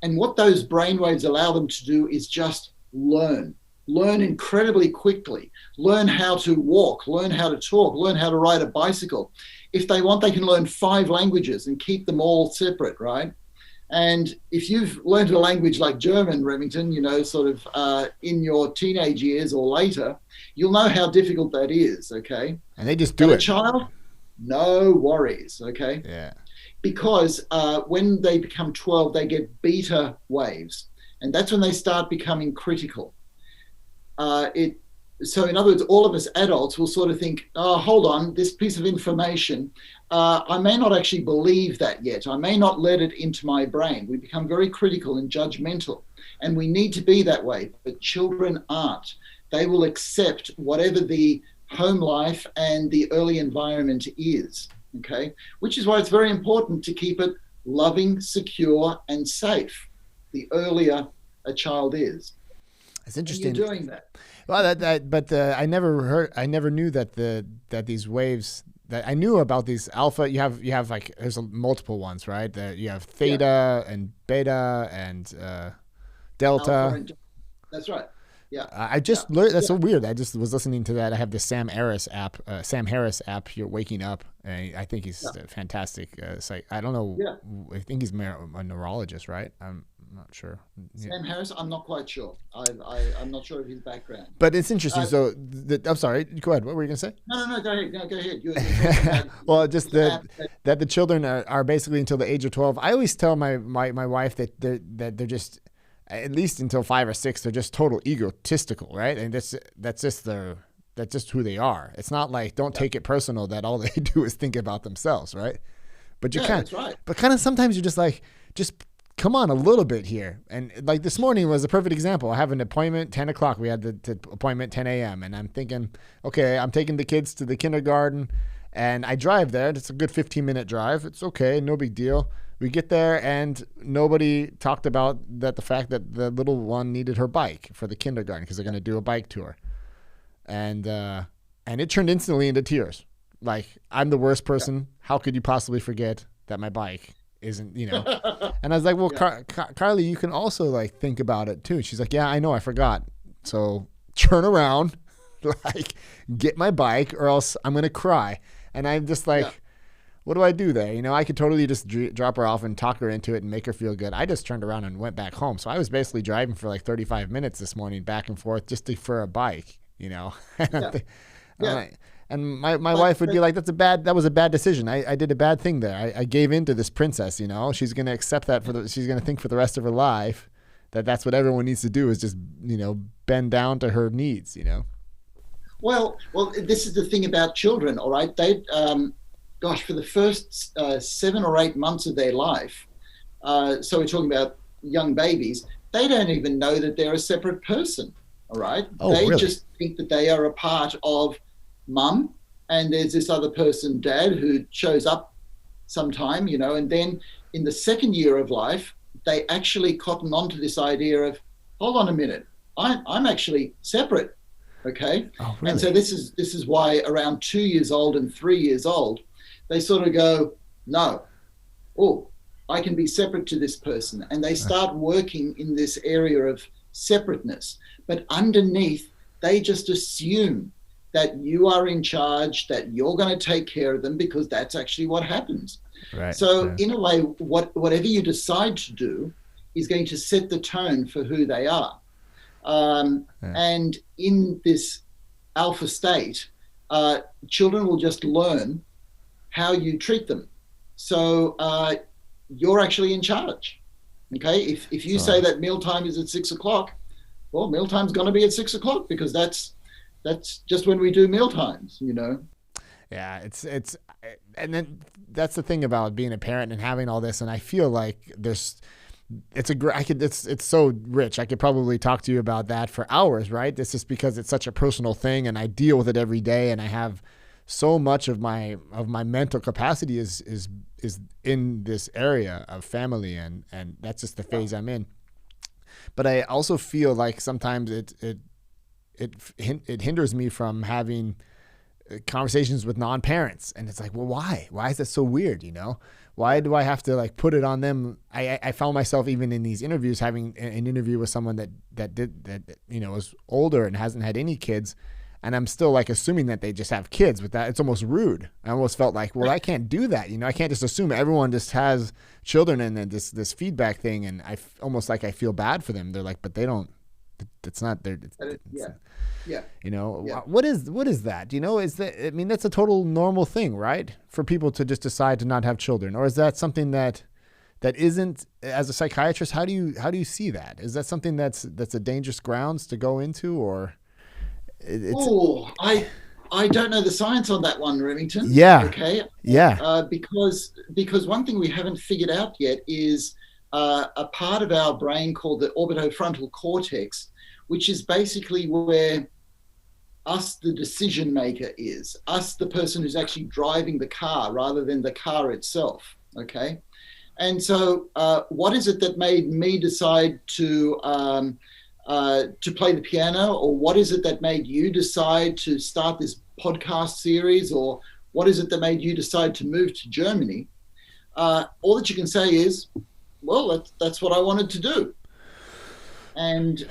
And what those brainwaves allow them to do is just learn incredibly quickly, learn how to walk, learn how to talk, learn how to ride a bicycle. If they want, they can learn 5 languages and keep them all separate, right? And if you've learned a language like German, Remington, you know, sort of in your teenage years or later, you'll know how difficult that is, okay? And they just do it. A child, no worries, okay? Yeah. Because when they become 12, they get beta waves. And that's when they start becoming critical. So in other words, all of us adults will sort of think, oh, hold on, this piece of information, I may not actually believe that yet. I may not let it into my brain. We become very critical and judgmental, and we need to be that way. But children aren't. They will accept whatever the home life and the early environment is, okay? Which is why it's very important to keep it loving, secure, and safe the earlier a child is. It's interesting. And you're doing that. Well, but I never knew that these waves. That I knew about these alpha. You have like there's multiple ones, right? That you have theta and beta and delta. That's right. Yeah. I just learned. That's so weird. I just was listening to that. I have the Sam Harris app. You're waking up. I think he's fantastic. I don't know. Yeah. I think he's a neurologist, right? not sure. Yeah. Sam Harris, I'm not quite sure. I'm not sure of his background. But it's interesting. So I'm sorry. Go ahead. What were you going to say? No, go ahead. No, go ahead. You're talking about well, just that the children are basically until the age of 12. I always tell my wife that they're just, at least until 5 or 6, they're just total egotistical, right? And that's just who they are. It's not like, don't take it personal that all they do is think about themselves, right? But you that's right. But kind of sometimes you're just like, just come on a little bit here. And like this morning was a perfect example. I have an appointment, 10 o'clock. We had the appointment 10 a.m. And I'm thinking, okay, I'm taking the kids to the kindergarten and I drive there. It's a good 15-minute drive. It's okay. No big deal. We get there and nobody talked about the fact that the little one needed her bike for the kindergarten because they're going to do a bike tour. And it turned instantly into tears. Like, I'm the worst person. How could you possibly forget that my bike isn't, And I was like, well, Carly, you can also like think about it too. She's like, yeah, I know, I forgot. So turn around, like get my bike or else I'm going to cry. And I'm just like, what do I do there? I could totally just drop her off and talk her into it and make her feel good. I just turned around and went back home. So I was basically driving for like 35 minutes this morning back and forth just for a bike, And my wife would be like, that was a bad decision. I did a bad thing there. I gave in to this princess, She's going to accept that she's going to think for the rest of her life that's what everyone needs to do is just, bend down to her needs, Well, this is the thing about children, all right? They, for the first 7 or 8 months of their life, so we're talking about young babies, they don't even know that they're a separate person, all right? They really? Just think that they are a part of mum, and there's this other person, dad, who shows up sometime, and then in the second year of life, they actually cotton onto this idea of, hold on a minute, I'm actually separate, okay? Oh, really? And so this is why around 2 years old and 3 years old, they sort of go, no, I can be separate to this person, and they start working in this area of separateness, but underneath, they just assume that you are in charge, that you're going to take care of them, because that's actually what happens. Right. So in a way, whatever you decide to do is going to set the tone for who they are. And in this alpha state, children will just learn how you treat them. So you're actually in charge. Okay. If you say that mealtime is at 6 o'clock, well, mealtime's going to be at 6 o'clock because that's just when we do meal times, Yeah, it's and then that's the thing about being a parent and having all this. And I feel like it's so rich. I could probably talk to you about that for hours, right? This is because it's such a personal thing and I deal with it every day. And I have so much of my mental capacity is in this area of family. And that's just the phase I'm in. But I also feel like sometimes it hinders me from having conversations with non-parents. And it's like, well, why is that so weird? Why do I have to like put it on them? I found myself even in these interviews, having an interview with someone that was older and hasn't had any kids. And I'm still like assuming that they just have kids with that. It's almost rude. I almost felt like, well, I can't do that. I can't just assume everyone just has children and then this feedback thing. And almost like I feel bad for them. They're like, but they don't, it's not their, what is that? Is that, that's a total normal thing, right? For people to just decide to not have children, or is that something that isn't, as a psychiatrist, how do you see that? Is that something that's a dangerous grounds to go into, or I don't know the science on that one, Remington. Yeah. Okay. Yeah. Because one thing we haven't figured out yet is a part of our brain called the orbitofrontal cortex, which is basically where us, the decision maker, is. Us, the person who's actually driving the car rather than the car itself. Okay. And so what is it that made me decide to play the piano, or what is it that made you decide to start this podcast series, or what is it that made you decide to move to Germany? All that you can say is, well, that's what I wanted to do. And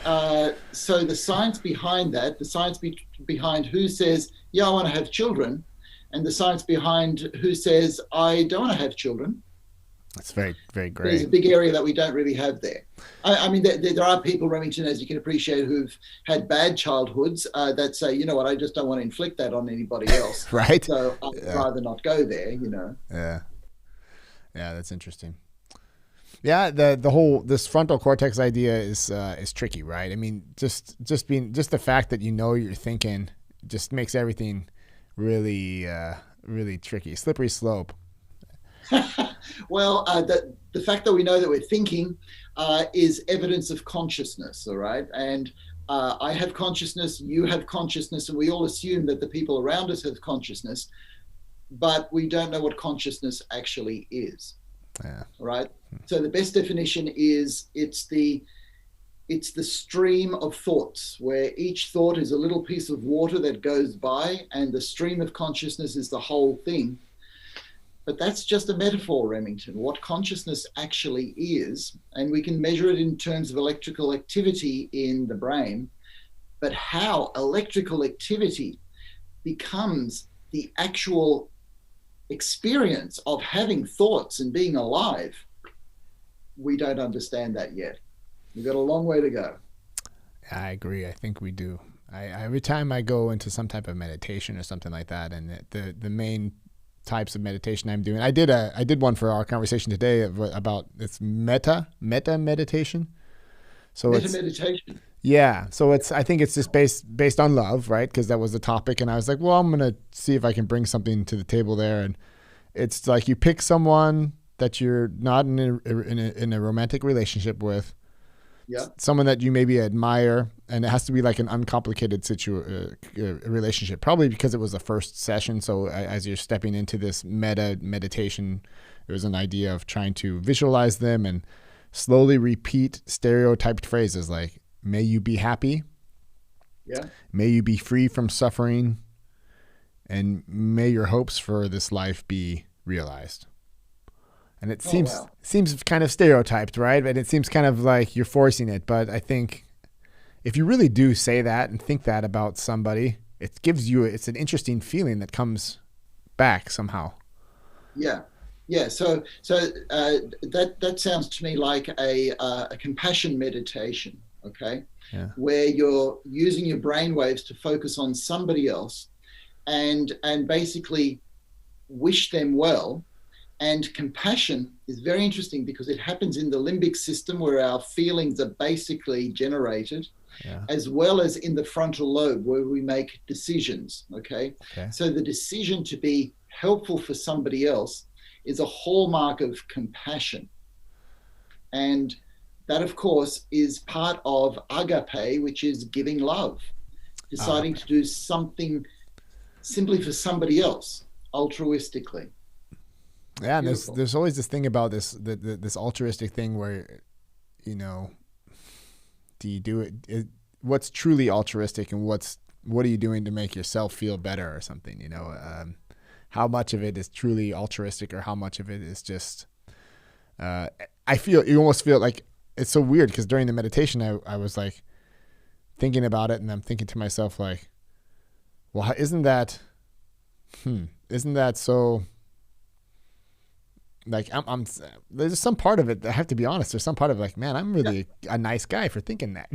so the science behind that, the science behind who says, yeah, I want to have children, and the science behind who says, I don't want to have children, It's very, very There's gray. a big area that we don't really have there. I mean, there are people, Remington, as you can appreciate, who've had bad childhoods that say, you know what, I just don't want to inflict that on anybody else. Right? So I'd Yeah. rather not go there, you know. Yeah. Yeah, that's interesting. Yeah, the whole this frontal cortex idea is tricky, right? I mean, just the fact that you know you're thinking just makes everything really really tricky, slippery slope. Well, the fact that we know that we're thinking is evidence of consciousness, all right? And I have consciousness, you have consciousness, and we all assume that the people around us have consciousness, but we don't know what consciousness actually is. Yeah. Right. So the best definition is it's the stream of thoughts, where each thought is a little piece of water that goes by, and the stream of consciousness is the whole thing. But that's just a metaphor, Remington. What consciousness actually is, and we can measure it in terms of electrical activity in the brain, but how electrical activity becomes the actual experience of having thoughts and being alive, we don't understand that yet. We've got a long way to go. I agree. I think we do. Every time I go into some type of meditation or something like that, and the main types of meditation I'm doing, I did one for our conversation today about it's metta meditation. So Metta meditation. Yeah, so I think it's just based on love, right? Because that was the topic, and I was like, well, I'm gonna see if I can bring something to the table there, and it's like you pick someone that you're not in a romantic relationship with, Yeah. someone that you maybe admire, and it has to be like an uncomplicated relationship. Probably because it was the first session, so as you're stepping into this meditation, there was an idea of trying to visualize them and slowly repeat stereotyped phrases like, may you be happy. Yeah. May you be free from suffering. And may your hopes for this life be realized. And it seems kind of stereotyped, right? But it seems kind of like you're forcing it. But I think if you really do say that and think that about somebody, it's an interesting feeling that comes back somehow. Yeah. Yeah, so that sounds to me like a compassion meditation, okay? Yeah. Where you're using your brain waves to focus on somebody else and basically wish them well. And compassion is very interesting because it happens in the limbic system where our feelings are basically generated, as well as in the frontal lobe where we make decisions, okay? So the decision to be helpful for somebody else is a hallmark of compassion. And that, of course, is part of agape, which is giving love, deciding to do something simply for somebody else, altruistically. Yeah, and there's always this thing about this altruistic thing where, you know, do you do it? What's truly altruistic, and what are you doing to make yourself feel better or something? You know, how much of it is truly altruistic, or how much of it is just? You almost feel like it's so weird because during the meditation, I was like thinking about it, and I'm thinking to myself like, well, isn't that so? Like I'm there's some part of it, I have to be honest, there's some part of it like, man, I'm really a nice guy for thinking that.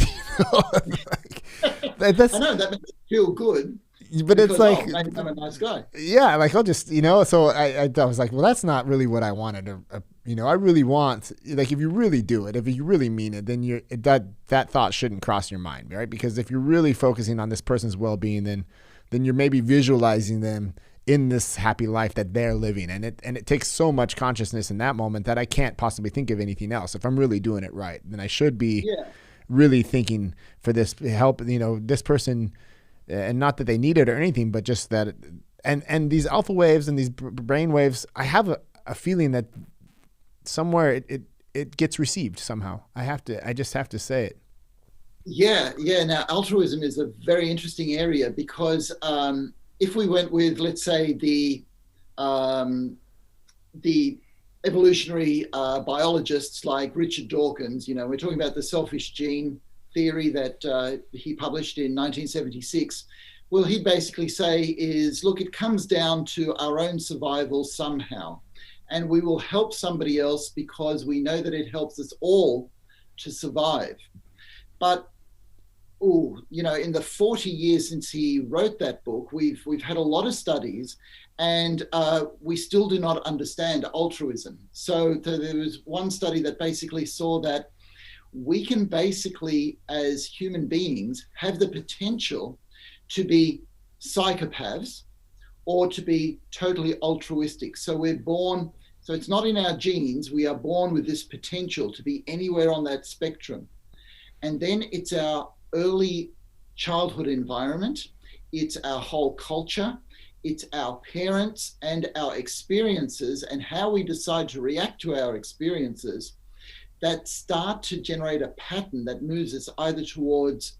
I know that makes you feel good, but it's like, maybe I'm a nice guy. Yeah, like I'll just, so I was like, well, that's not really what I wanted. I really want, like, if you really do it, if you really mean it, then that thought shouldn't cross your mind, right? Because if you're really focusing on this person's well-being, then you're maybe visualizing them in this happy life that they're living. And it takes so much consciousness in that moment that I can't possibly think of anything else. If I'm really doing it right, then I should be really thinking for this help, this person, and not that they need it or anything, but just that. And these alpha waves and these brain waves, I have a feeling that somewhere it gets received somehow. I just have to say it. Yeah. Now, altruism is a very interesting area because, if we went with, let's say, the evolutionary biologists like Richard Dawkins, we're talking about the selfish gene theory that he published in 1976. Well, he'd basically say is, look, it comes down to our own survival somehow. and we will help somebody else because we know that it helps us all to survive. But in the 40 years since he wrote that book, we've had a lot of studies, and we still do not understand altruism. So there was one study that basically saw that we can basically, as human beings, have the potential to be psychopaths or to be totally altruistic. So we're born, so it's not in our genes, we are born with this potential to be anywhere on that spectrum. And then it's our early childhood environment, it's our whole culture, it's our parents and our experiences and how we decide to react to our experiences that start to generate a pattern that moves us either towards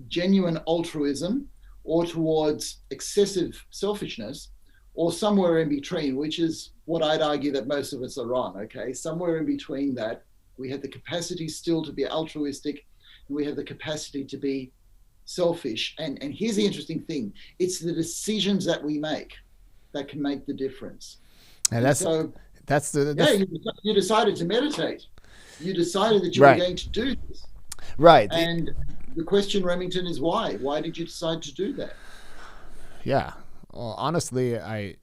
genuine altruism or towards excessive selfishness, or somewhere in between, which is what I'd argue that most of us are on, okay? Somewhere in between that, we have the capacity still to be altruistic, and we have the capacity to be selfish. And here's the interesting thing. It's the decisions that we make that can make the difference. And you decided to meditate. You decided that you were going to do this. Right. And the question, Remington, is why? Why did you decide to do that? Yeah. Well, honestly, I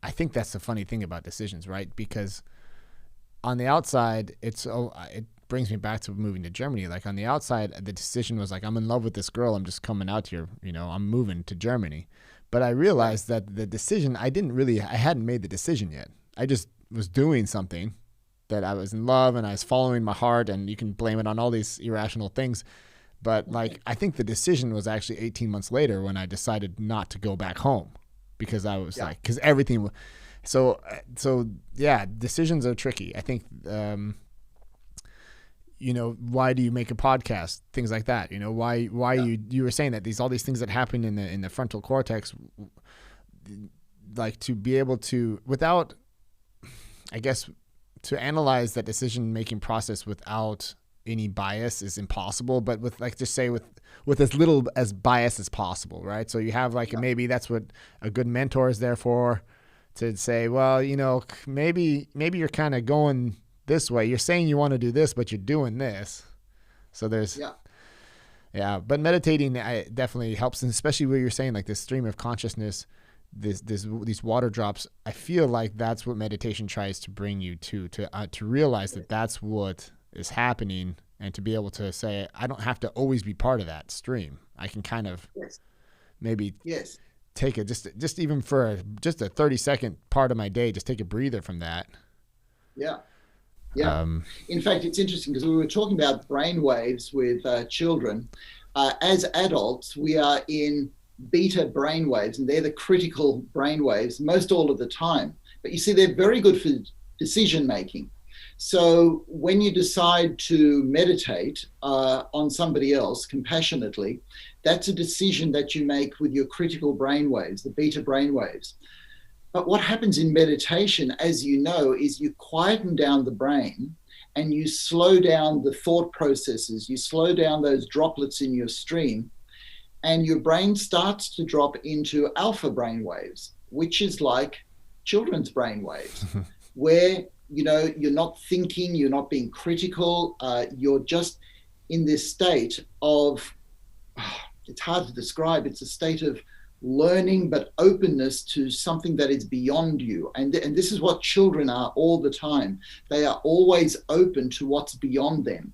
think that's the funny thing about decisions, right? Because on the outside, it brings me back to moving to Germany. Like on the outside, the decision was like, I'm in love with this girl. I'm just coming out here. I'm moving to Germany. But I realized that the decision, I hadn't made the decision yet. I just was doing something that I was in love and I was following my heart, and you can blame it on all these irrational things. But I think the decision was actually 18 months later when I decided not to go back home, because I was because everything. So yeah, decisions are tricky. I think, why do you make a podcast? Things like that. Why you were saying that all these things that happen in the frontal cortex, like to be able to, without, I guess, to analyze that decision-making process without any bias is impossible, but with with as little as bias as possible, right? So you have maybe that's what a good mentor is there for, to say, well, maybe you're kind of going this way. You're saying you want to do this, but you're doing this. So there's but meditating definitely helps, and especially where you're saying like this stream of consciousness, these water drops. I feel like that's what meditation tries to bring you to realize that that's what is happening, and to be able to say, I don't have to always be part of that stream. I can kind of maybe take it just even for just a 30-second part of my day, just take a breather from that. Yeah. In fact, it's interesting because we were talking about brainwaves with children. As adults, we are in beta brainwaves, and they're the critical brainwaves most all of the time. But you see, they're very good for decision making. So when you decide to meditate on somebody else compassionately, that's a decision that you make with your critical brainwaves, the beta brainwaves. But what happens in meditation, as you know, is you quieten down the brain and you slow down the thought processes, you slow down those droplets in your stream, and your brain starts to drop into alpha brainwaves, which is like children's brainwaves, where you're not thinking, you're not being critical, you're just in this state of, it's hard to describe, it's a state of learning but openness to something that is beyond you. And this is what children are all the time. They are always open to what's beyond them,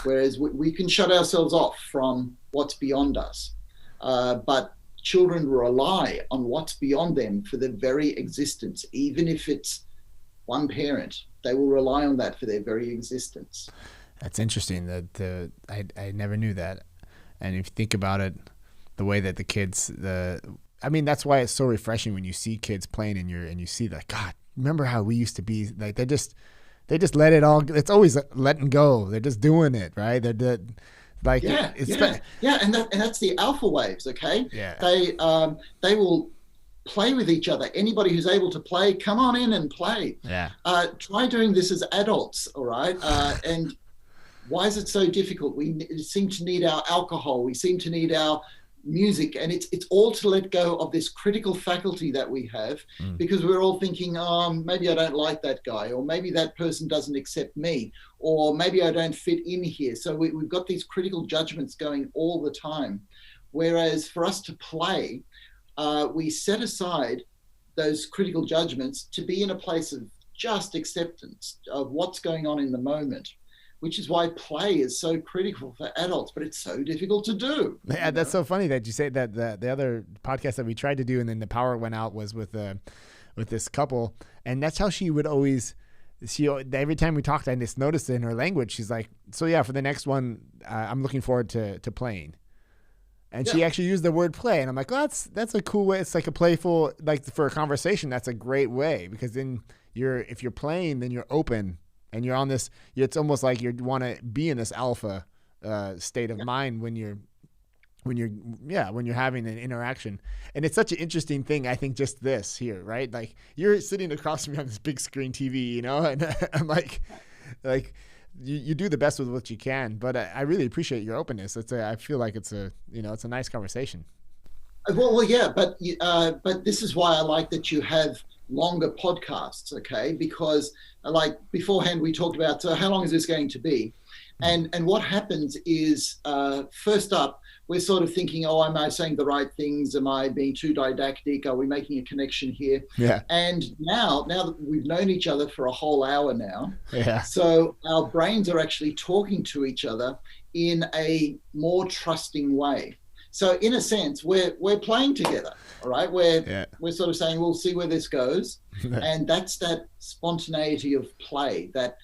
whereas we can shut ourselves off from what's beyond us. But children rely on what's beyond them for their very existence. Even if it's one parent, they will rely on that for their very existence. That's interesting. I never knew that. And if you think about it, the way that the kids, that's why it's so refreshing when you see kids playing and you see that, God, remember how we used to be? Like they just let it all. It's always letting go. They're just doing it, right? And that's the alpha waves. Okay. Yeah. They will play with each other. Anybody who's able to play, come on in and play. Yeah. Try doing this as adults. All right. And why is it so difficult? We seem to need our alcohol. We seem to need our music, and it's all to let go of this critical faculty that we have, because we're all thinking, maybe I don't like that guy, or maybe that person doesn't accept me, or maybe I don't fit in here. So we've got these critical judgments going all the time. Whereas for us to play, we set aside those critical judgments to be in a place of just acceptance of what's going on in the moment, which is why play is so critical for adults, but it's so difficult to do. Yeah, that's so funny that you say that. The other podcast that we tried to do and then the power went out was with this couple, and that's how she would always. Every time we talked, I just noticed it in her language. She's like, "So yeah, for the next one, I'm looking forward to playing." And she actually used the word play, and I'm like, well, that's a cool way. It's like a playful, like for a conversation. That's a great way, because then if you're playing, then you're open and you're on this. It's almost like you want to be in this alpha state of mind when you're having an interaction. And it's such an interesting thing. I think just this here, right? Like you're sitting across from me on this big screen TV, and I'm like. You do the best with what you can, but I really appreciate your openness. I feel like it's a nice conversation. Well, yeah, but this is why I like that you have longer podcasts, okay? Because like beforehand we talked about how long is this going to be, and what happens is first up we're sort of thinking, am I saying the right things? Am I being too didactic? Are we making a connection here? Yeah. And now that we've known each other for a whole hour now, yeah. So our brains are actually talking to each other in a more trusting way. So in a sense, we're playing together, all right? We're sort of saying, we'll see where this goes. And that's that spontaneity of play, that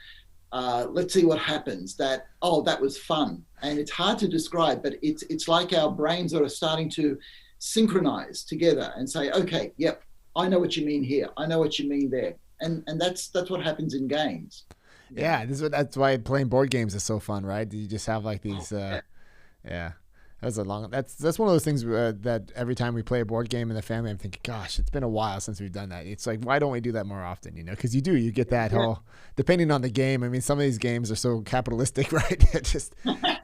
let's see what happens, that was fun. And it's hard to describe, but it's like our brains are starting to synchronize together and say, okay, yep, I know what you mean here. I know what you mean there. And that's what happens in games. Yeah, that's why playing board games is so fun, right? You just have like these, yeah. That's one of those things that every time we play a board game in the family, I'm thinking, gosh, it's been a while since we've done that. It's like, why don't we do that more often? Because you get that whole, depending on the game. I mean, some of these games are so capitalistic, right? It just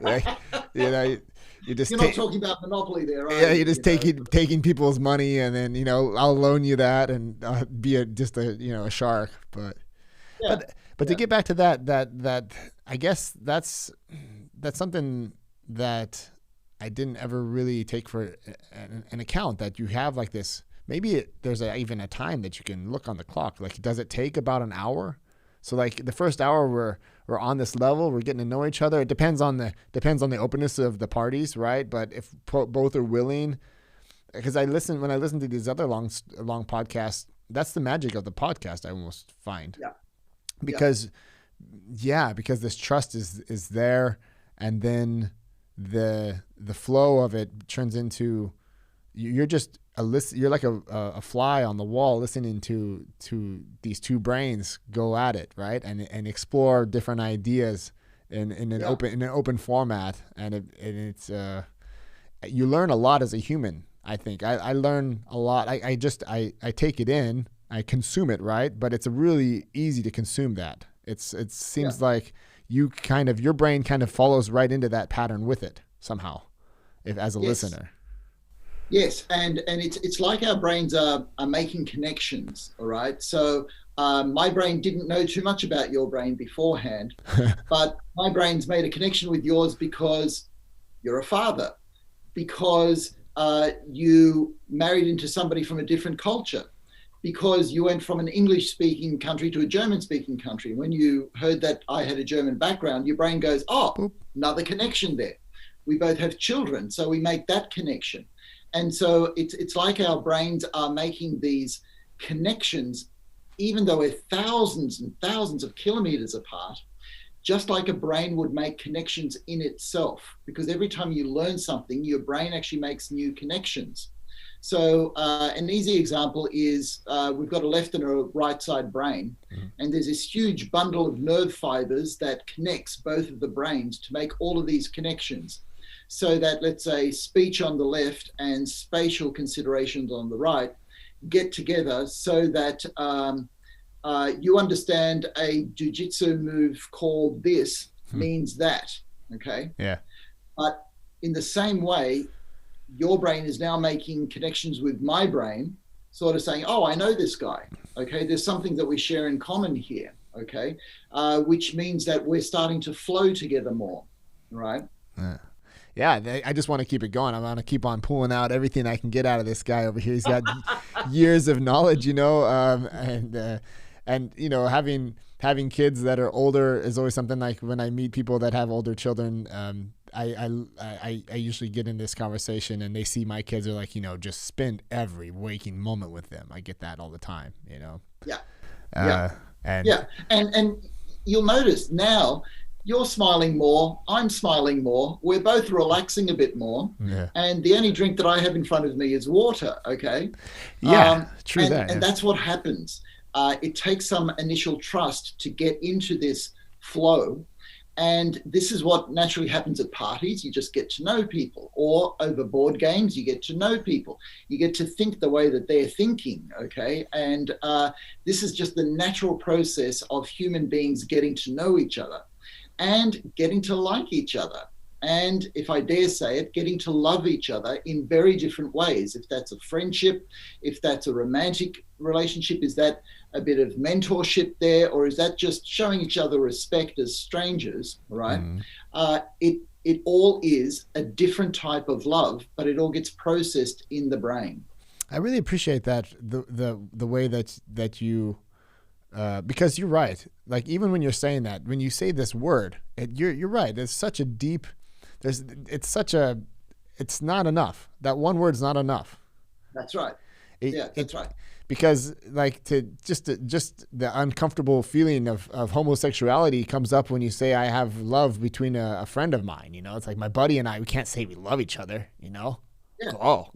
like, you just. You're not talking about Monopoly there, right? Yeah, you're just taking people's money, and then I'll loan you that and be a shark, but. Yeah. But to get back to that I guess that's something that I didn't ever really take for an account, that you have like this. Maybe there's even a time that you can look on the clock. Like, does it take about an hour? So like the first hour we're on this level, we're getting to know each other. It depends on the openness of the parties, right? But if both are willing, because when I listen to these other long podcasts, that's the magic of the podcast, I almost find. Yeah. Because this trust is there, and then the flow of it turns into you're just you're like a fly on the wall listening to these two brains go at it, right? And explore different ideas in an open format, and it's you learn a lot as a human. I think I learn a lot. I take it in. I consume it, right? But it's really easy to consume that. It seems like your brain kind of follows right into that pattern with it somehow, as a listener. Yes, and it's like our brains are making connections, all right? So my brain didn't know too much about your brain beforehand, but my brain's made a connection with yours because you're a father, because you married into somebody from a different culture, because you went from an English-speaking country to a German-speaking country. When you heard that I had a German background, your brain goes, another connection there. We both have children, so we make that connection. And so it's like our brains are making these connections, even though we're thousands and thousands of kilometers apart, just like a brain would make connections in itself. Because every time you learn something, your brain actually makes new connections. So an easy example is we've got a left and a right side brain, and there's this huge bundle of nerve fibers that connects both of the brains to make all of these connections. So that, let's say, speech on the left and spatial considerations on the right get together so that you understand a jiu-jitsu move called this means that, okay? Yeah. But in the same way, your brain is now making connections with my brain, sort of saying, oh, I know this guy. Okay, there's something that we share in common here. Okay, which means that we're starting to flow together more, right? Yeah, I just want to keep it going. I want to keep on pulling out everything I can get out of this guy over here. He's got years of knowledge, and having kids that are older is always something. Like when I meet people that have older children, I usually get in this conversation and they see my kids are like, just spend every waking moment with them. I get that all the time, Yeah. And you'll notice now you're smiling more, I'm smiling more, we're both relaxing a bit more, and the only drink that I have in front of me is water. Okay. True. And that's what happens. It takes some initial trust to get into this flow. And this is what naturally happens at parties. You just get to know people, or over board games, you get to know people. You get to think the way that they're thinking, okay? And this is just the natural process of human beings getting to know each other and getting to like each other. And if I dare say it, getting to love each other in very different ways. If that's a friendship, if that's a romantic relationship, is that a bit of mentorship there, or is that just showing each other respect as strangers, right? It all is a different type of love, but it all gets processed in the brain. I really appreciate that, the way that you, because you're right. Like even when you're saying that, when you say this word, you're right. It's such a deep. It's not enough. That one word's not enough. That's right. That's right. Because like just the uncomfortable feeling of homosexuality comes up when you say I have love between a friend of mine. It's like my buddy and I. We can't say we love each other.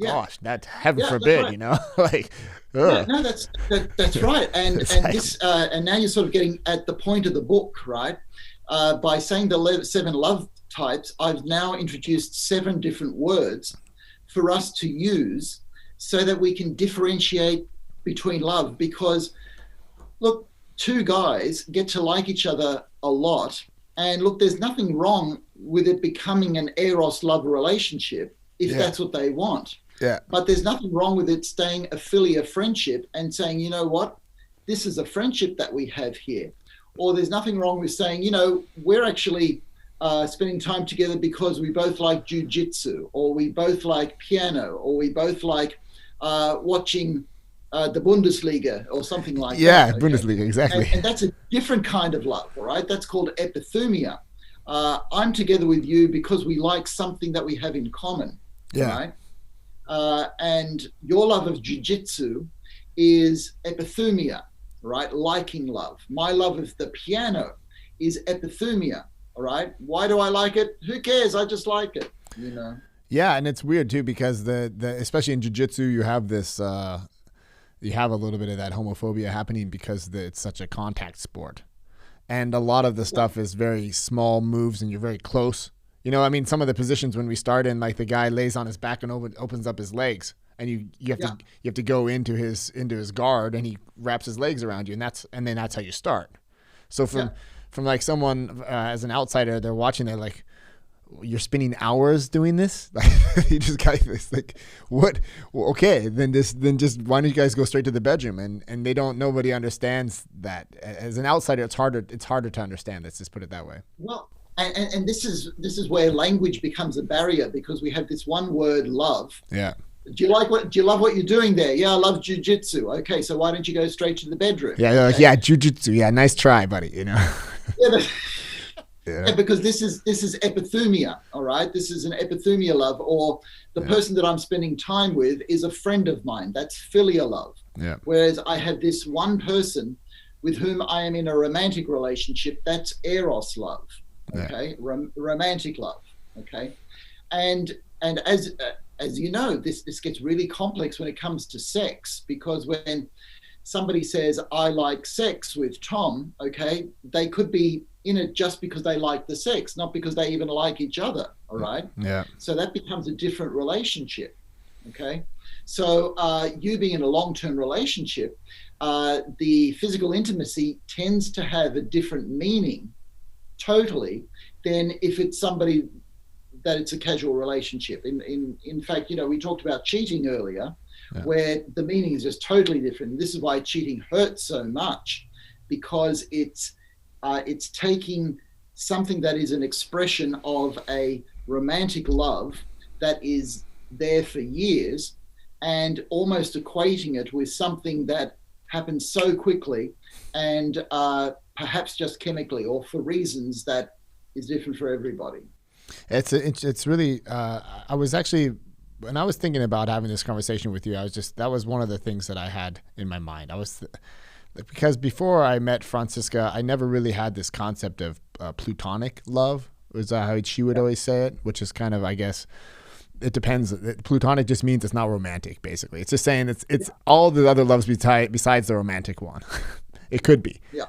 Gosh, that heaven forbid. Right. Like. No, that's right. And this and now you're sort of getting at the point of the book, right? By saying the 7 love types, I've now introduced 7 different words for us to use so that we can differentiate between love. Because look, 2 guys get to like each other a lot, and look, there's nothing wrong with it becoming an eros love relationship if that's what they want. But there's nothing wrong with it staying a Philia friendship and saying, you know what, this is a friendship that we have here. Or there's nothing wrong with saying, we're actually spending time together because we both like jujitsu, or we both like piano, or we both like watching the Bundesliga or something like that. Yeah, Bundesliga, exactly. And that's a different kind of love, all right? That's called epithumia. I'm together with you because we like something that we have in common, right? And your love of jiu-jitsu is epithumia, right? Liking love. My love of the piano is epithumia, all right? Why do I like it? Who cares? I just like it, Yeah, and it's weird too because the especially in jiu-jitsu you have this you have a little bit of that homophobia happening because it's such a contact sport. And a lot of the stuff is very small moves and you're very close. Some of the positions when we start in, like the guy lays on his back and opens up his legs, and you have to go into his guard, and he wraps his legs around you, and then that's how you start. So from like someone as an outsider, they're watching, they're like, you're spending hours doing this? You just got this, like, what? Well, okay, then just why don't you guys go straight to the bedroom? And nobody understands that. As an outsider, it's harder to understand. Let's just put it that way. Well, and this is where language becomes a barrier, because we have this one word, love. Yeah. Do you love what you're doing there? Yeah, I love jiu-jitsu. Okay, so why don't you go straight to the bedroom? Yeah, okay? Jiu-jitsu. Yeah, nice try, buddy. Yeah, because this is epithumia, all right? This is an epithumia love, or the person that I'm spending time with is a friend of mine. That's Philia love. Yeah. Whereas I have this one person with whom I am in a romantic relationship. That's eros love, okay? Romantic love, okay? And as you know, this gets really complex when it comes to sex, because when somebody says, I like sex with Tom, okay, they could be in it just because they like the sex, not because they even like each other, all right? Yeah. So that becomes a different relationship, okay? So you being in a long-term relationship, the physical intimacy tends to have a different meaning, totally, than if it's somebody that it's a casual relationship. In fact, we talked about cheating earlier, Yeah. where the meaning is just totally different. This is why cheating hurts so much, because it's taking something that is an expression of a romantic love that is there for years and almost equating it with something that happens so quickly and perhaps just chemically or for reasons that is different for everybody. It's really, I was actually, when I was thinking about having this conversation with you, that was one of the things that I had in my mind. Because before I met Francisca, I never really had this concept of plutonic love, was how she would always say it, which is kind of, I guess, it depends. Plutonic just means it's not romantic, basically. It's just saying it's all the other loves besides the romantic one. It could be. Yeah.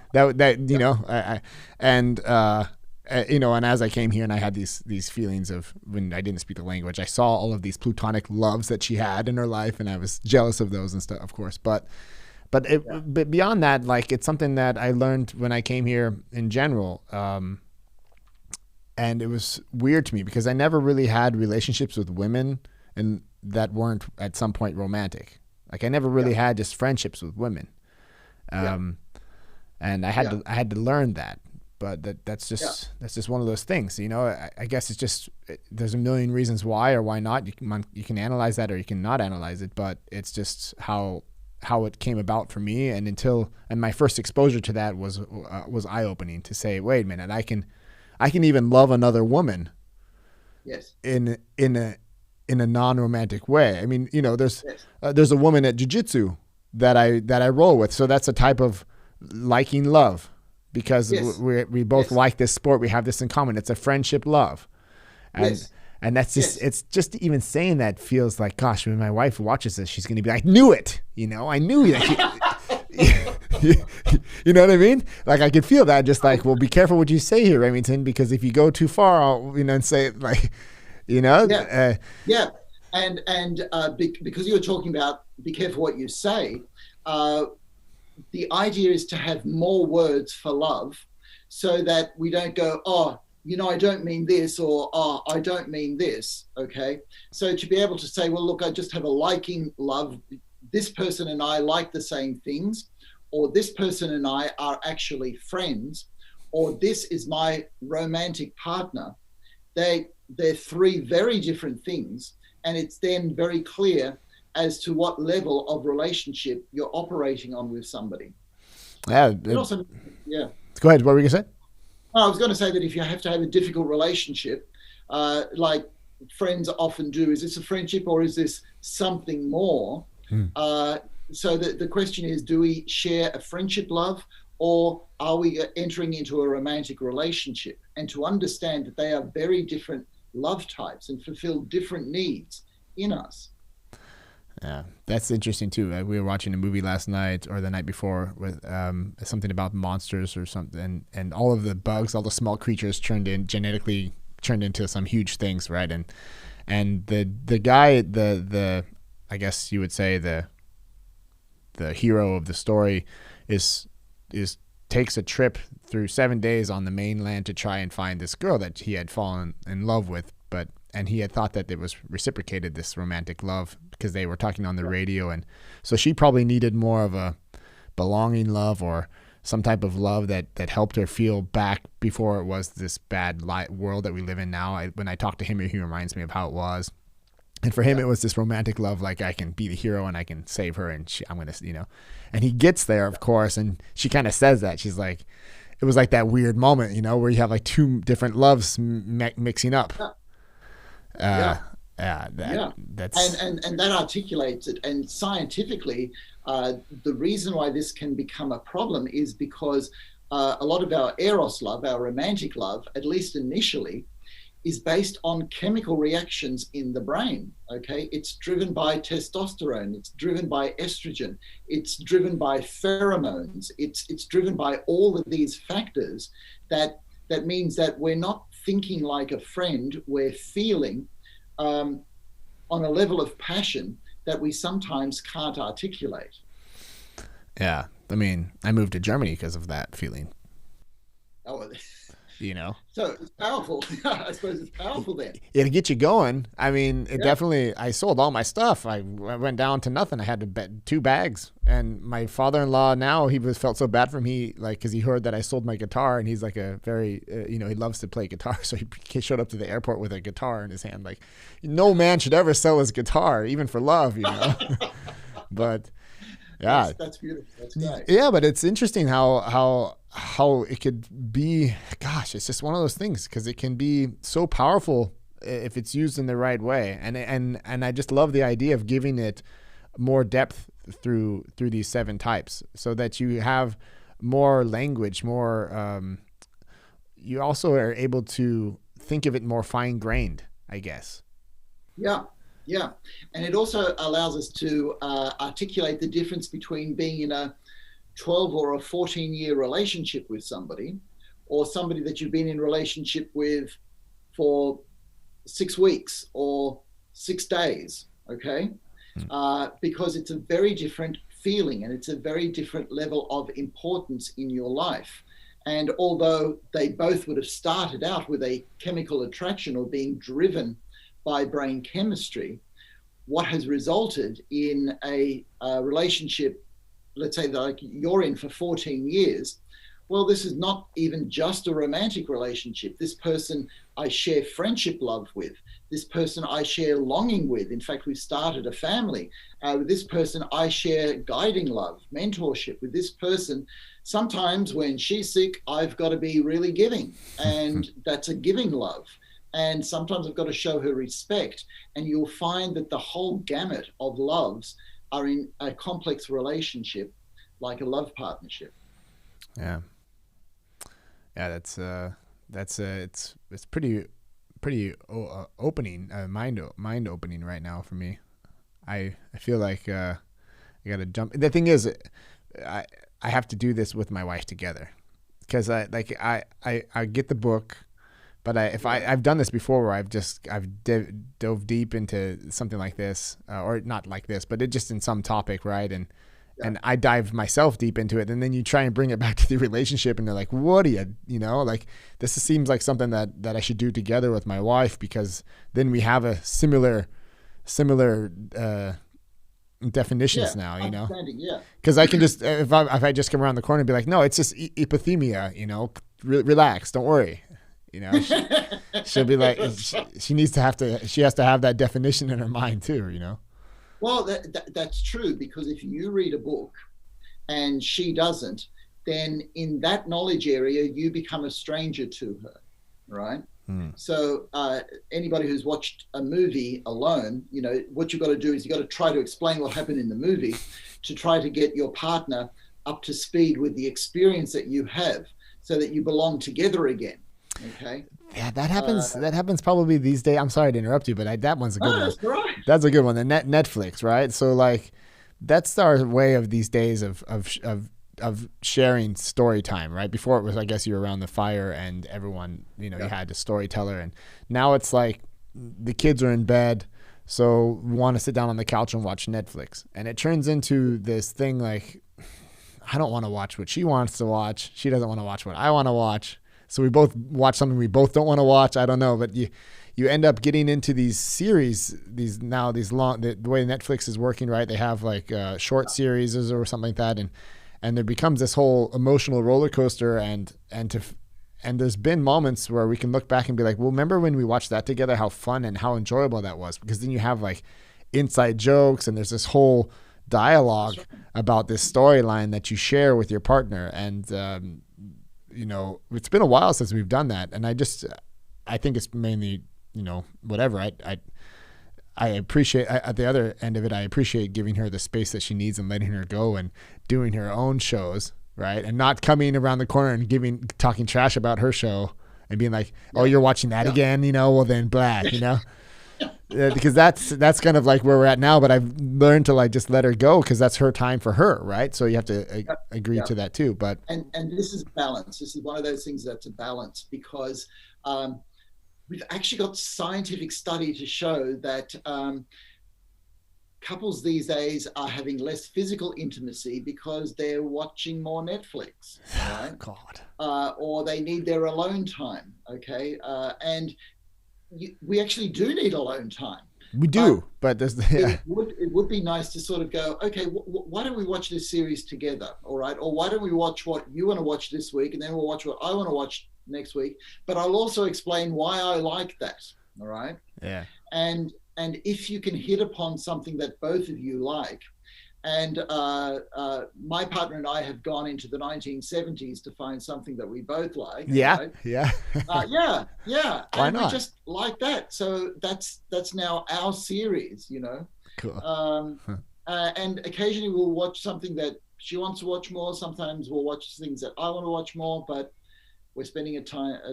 And as I came here and I had these feelings of when I didn't speak the language, I saw all of these plutonic loves that she had in her life, and I was jealous of those and stuff, of course. But beyond that, like, it's something that I learned when I came here in general. And it was weird to me because I never really had relationships with women and that weren't at some point romantic. Like, I never really had just friendships with women. And I had to learn that. But that's just one of those things, I guess it's just, there's a million reasons why or why not. You can analyze that or you can not analyze it, but it's just how it came about for me. And my first exposure to that was eye-opening, to say, wait a minute, I can even love another woman. Yes. In a non-romantic way. I mean, there's a woman at jiu-jitsu that I roll with. So that's a type of liking love. Because we both like this sport, we have this in common. It's a friendship love, and that's just it's just even saying that feels like, gosh, when my wife watches this, she's going to be like, I knew it, I knew that. You know what I mean? Like, I could feel that, just like, well, be careful what you say here, Remington, because if you go too far, I'll and say like, and because you were talking about be careful what you say. The idea is to have more words for love so that we don't go, I don't mean this, or, I don't mean this. Okay. So to be able to say, well, look, I just have a liking love. This person and I like the same things, or this person and I are actually friends, or this is my romantic partner. They're three very different things. And it's then very clear as to what level of relationship you're operating on with somebody. Yeah. Go ahead. What were you going to say? I was going to say that if you have to have a difficult relationship, like friends often do, is this a friendship or is this something more? So the question is, do we share a friendship love, or are we entering into a romantic relationship? And to understand that they are very different love types and fulfill different needs in us. Yeah, that's interesting too. We were watching a movie last night or the night before with something about monsters or something, and all of the bugs, all the small creatures genetically turned into some huge things, right? And the guy, the I guess you would say the hero of the story is takes a trip through 7 days on the mainland to try and find this girl that he had fallen in love with, and he had thought that it was reciprocated, this romantic love, because they were talking on the radio. And so she probably needed more of a belonging love or some type of love that helped her feel back before it was this bad world that we live in now. When I talk to him, he reminds me of how it was. And for him, it was this romantic love, like I can be the hero and I can save her and I'm going to, and he gets there, of course. And she kind of says that. She's like, it was like that weird moment, where you have like two different loves mixing up. That's and that articulates it. And scientifically, the reason why this can become a problem is because a lot of our eros love, our romantic love, at least initially, is based on chemical reactions in the brain. Okay, it's driven by testosterone, it's driven by estrogen, it's driven by pheromones, it's driven by all of these factors that means that we're not thinking like a friend, we're feeling on a level of passion that we sometimes can't articulate. Yeah, I mean, I moved to Germany because of that feeling. Oh, you know. So it's powerful. I suppose it's powerful then. It'll get you going. I mean, it Yeah. definitely, I sold all my stuff. I went down to nothing. I had to bet 2 bags. And my father-in-law now, felt so bad for me, like, cause he heard that I sold my guitar, and he's like a very, he loves to play guitar. So he showed up to the airport with a guitar in his hand. Like, no man should ever sell his guitar, even for love, but yeah, That's beautiful. That's great. yeah, but it's interesting how it could be. Gosh, it's just one of those things, because it can be so powerful if it's used in the right way. And I just love the idea of giving it more depth through these 7 types, so that you have more language, more. You also are able to think of it more fine grained, I guess. Yeah. Yeah. And it also allows us to articulate the difference between being in a 12 or a 14-year relationship with somebody, or somebody that you've been in relationship with for 6 weeks or 6 days. Okay. Because it's a very different feeling, and it's a very different level of importance in your life. And although they both would have started out with a chemical attraction or being driven by brain chemistry, what has resulted in a relationship, let's say that, like, you're in for 14 years, well, this is not even just a romantic relationship. This person I share friendship love with. This person I share longing with. In fact, we've started a family. With this person I share guiding love, mentorship. With this person, sometimes when she's sick, I've got to be really giving, and that's a giving love. And sometimes I've got to show her respect. And you'll find that the whole gamut of loves are in a complex relationship, like a love partnership. Yeah. Yeah, it's pretty opening, mind opening right now for me. I feel like I got to jump. The thing is, I have to do this with my wife together, because I get the book. But I've done this before, where I've dove deep into something like this, or not like this, but it just in some topic, right? And I dive myself deep into it, and then you try and bring it back to the relationship, and they're like, "What do you like? This seems like something that I should do together with my wife, because then we have a similar definitions now, Yeah. Because I can just if I just come around the corner and be like, no, it's just epithemia, relax, don't worry. She'll be like, she has to have that definition in her mind too. Well, that's true, because if you read a book and she doesn't, then in that knowledge area, you become a stranger to her, right? So anybody who's watched a movie alone, what you've got to do is you've got to try to explain what happened in the movie to try to get your partner up to speed with the experience that you have, so that you belong together again. Okay. Yeah, that happens. That happens probably these days. I'm sorry to interrupt you, but that one's a good one. That's right. That's a good one. The Netflix, right? So like, that's our way of these days of sharing story time, right? Before it was, I guess, you were around the fire and everyone, you had a storyteller, and now it's like the kids are in bed, so we want to sit down on the couch and watch Netflix, and it turns into this thing like, I don't want to watch what she wants to watch. She doesn't want to watch what I want to watch. So we both watch something we both don't want to watch. I don't know, but you end up getting into these series, these long, the way Netflix is working, right? They have like short series or something like that, and there becomes this whole emotional roller coaster, and there's been moments where we can look back and be like, well, remember when we watched that together, how fun and how enjoyable that was? Because then you have like inside jokes, and there's this whole dialogue about this storyline that you share with your partner, and it's been a while since we've done that, and I think it's mainly, whatever. I appreciate, at the other end of it, I appreciate giving her the space that she needs and letting her go and doing her own shows, right? And not coming around the corner and talking trash about her show and being like, oh, you're watching that again, well then blah, because that's kind of like where we're at now. But I've learned to like just let her go, because that's her time for her, right? So you have to agree to that too. But and this is balance. This is one of those things that's a balance, because we've actually got scientific study to show that couples these days are having less physical intimacy because they're watching more Netflix, right? God. Or they need their alone time, okay? And we actually do need alone time. We do, but there's it would be nice to sort of go, okay, why don't we watch this series together, all right? Or why don't we watch what you want to watch this week, and then we'll watch what I want to watch next week. But I'll also explain why I like that, all right? Yeah. And if you can hit upon something that both of you like, and my partner and I have gone into the 1970s to find something that we both like. Yeah, right? yeah. Yeah. Why and not? we just like that. So that's now our series, you know. Cool. And occasionally we'll watch something that she wants to watch more. Sometimes we'll watch things that I want to watch more, but we're spending a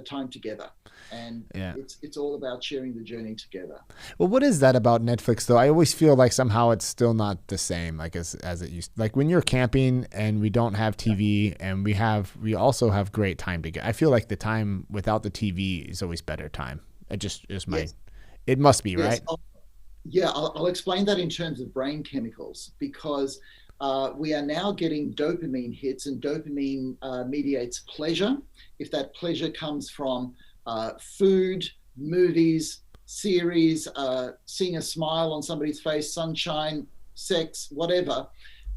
time together, and it's all about sharing the journey together. Well, what is that about Netflix though? I always feel like somehow it's still not the same, like as it used. Like when you're camping and we don't have TV, and we also have great time together. I feel like the time without the TV is always better time. It just is my. Yes. It must be, yes. Right? I'll explain that in terms of brain chemicals, because we are now getting dopamine hits, and dopamine mediates pleasure. If that pleasure comes from food, movies, series, seeing a smile on somebody's face, sunshine, sex, whatever,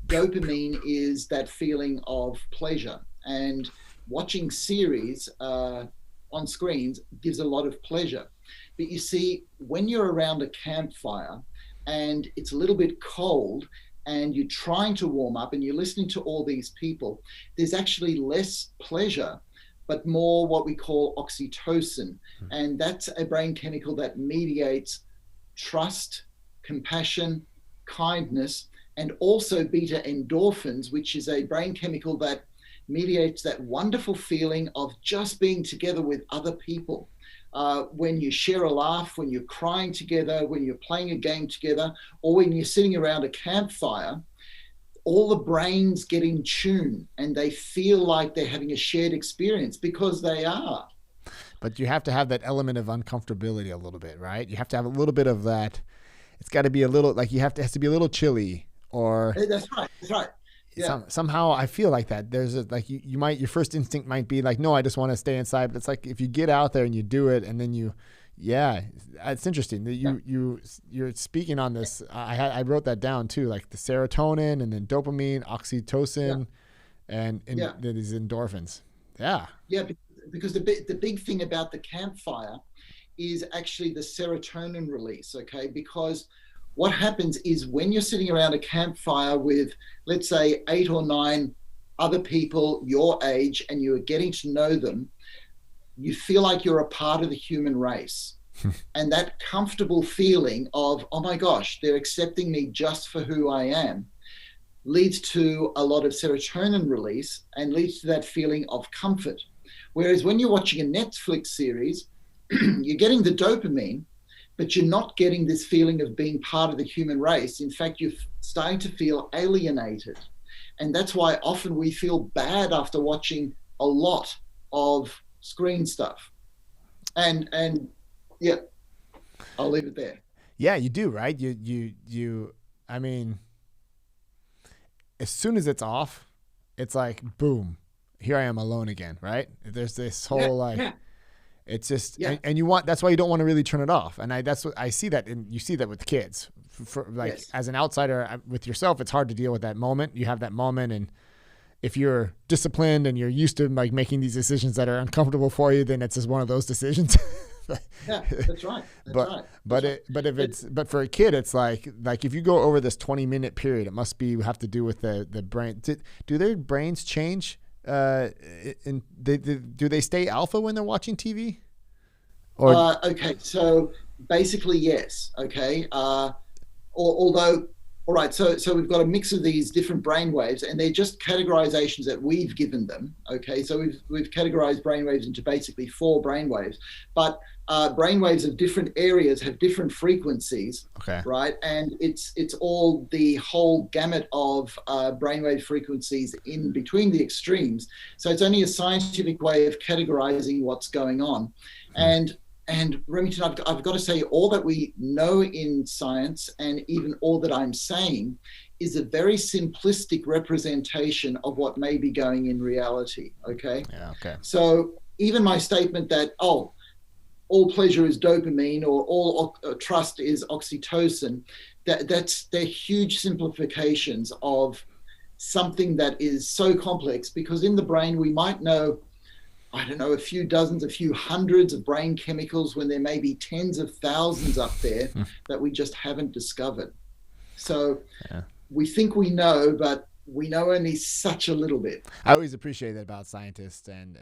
dopamine is that feeling of pleasure. And watching series on screens gives a lot of pleasure. But you see, when you're around a campfire and it's a little bit cold, and you're trying to warm up and you're listening to all these people, there's actually less pleasure, but more what we call oxytocin. And that's a brain chemical that mediates trust, compassion, kindness, and also beta endorphins, which is a brain chemical that mediates that wonderful feeling of just being together with other people. When you share a laugh, when you're crying together, when you're playing a game together, or when you're sitting around a campfire, all the brains get in tune and they feel like they're having a shared experience, because they are. But you have to have that element of uncomfortability a little bit, right? You have to have a little bit of that. It's got to be a little, like it has to be a little chilly, or. That's right. Yeah. Somehow I feel like that. There's your first instinct might be like, no, I just want to stay inside. But it's like, if you get out there and you do it, and then it's interesting that you're speaking on this. I wrote that down too, like the serotonin and then dopamine, oxytocin, and these endorphins. Yeah. Yeah. Because the big thing about the campfire is actually the serotonin release. Okay. Because what happens is when you're sitting around a campfire with, let's say, 8 or 9 other people your age, and you're getting to know them, you feel like you're a part of the human race. And that comfortable feeling of, oh my gosh, they're accepting me just for who I am, leads to a lot of serotonin release and leads to that feeling of comfort. Whereas when you're watching a Netflix series, you're getting the dopamine, but you're not getting this feeling of being part of the human race. In fact, you're starting to feel alienated. And that's why often we feel bad after watching a lot of screen stuff. And yeah, I'll leave it there. Yeah, you do, right? I mean, as soon as it's off, it's like, boom, here I am alone again, right? There's this whole it's just, and you want, that's why you don't want to really turn it off. And that's what I see that, and you see that with kids. As an outsider with yourself, it's hard to deal with that moment. You have that moment, and if you're disciplined and you're used to like making these decisions that are uncomfortable for you, then it's just one of those decisions. Yeah, that's right. But for a kid, it's like if you go over this 20-minute period, it must be have to do with the brain. Do their brains change? Do they stay alpha when they're watching TV? Okay, so basically yes. Okay, although. All right, so we've got a mix of these different brainwaves, and they're just categorizations that we've given them. Okay, so we've categorized brainwaves into basically 4 brainwaves, but brainwaves of different areas have different frequencies. Okay. Right, and it's all the whole gamut of brainwave frequencies in between the extremes. So it's only a scientific way of categorizing what's going on, and And Remington, I've got to say, all that we know in science, and even all that I'm saying, is a very simplistic representation of what may be going in reality. Okay. Yeah. Okay. So even my statement that, oh, all pleasure is dopamine, or all trust is oxytocin, they're huge simplifications of something that is so complex, because in the brain we might know, I don't know, a few dozens, a few hundreds of brain chemicals, when there may be tens of thousands up there that we just haven't discovered. So we think we know, but we know only such a little bit. I always appreciate that about scientists and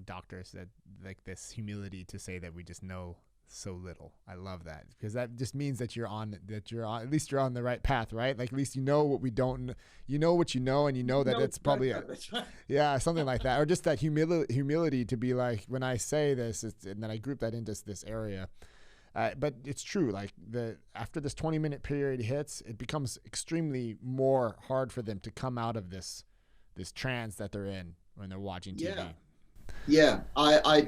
doctors, that like this humility to say that we just know so little. I love that, because that just means that at least you're on the right path, right? Like at least you know what we don't, you know what you know, and you know that it's probably that's right. Yeah, something like that, or just that humility to be like, when I say this, and then I group that into this area. But it's true. Like after this 20-minute period hits, it becomes extremely more hard for them to come out of this trance that they're in when they're watching TV. Yeah. I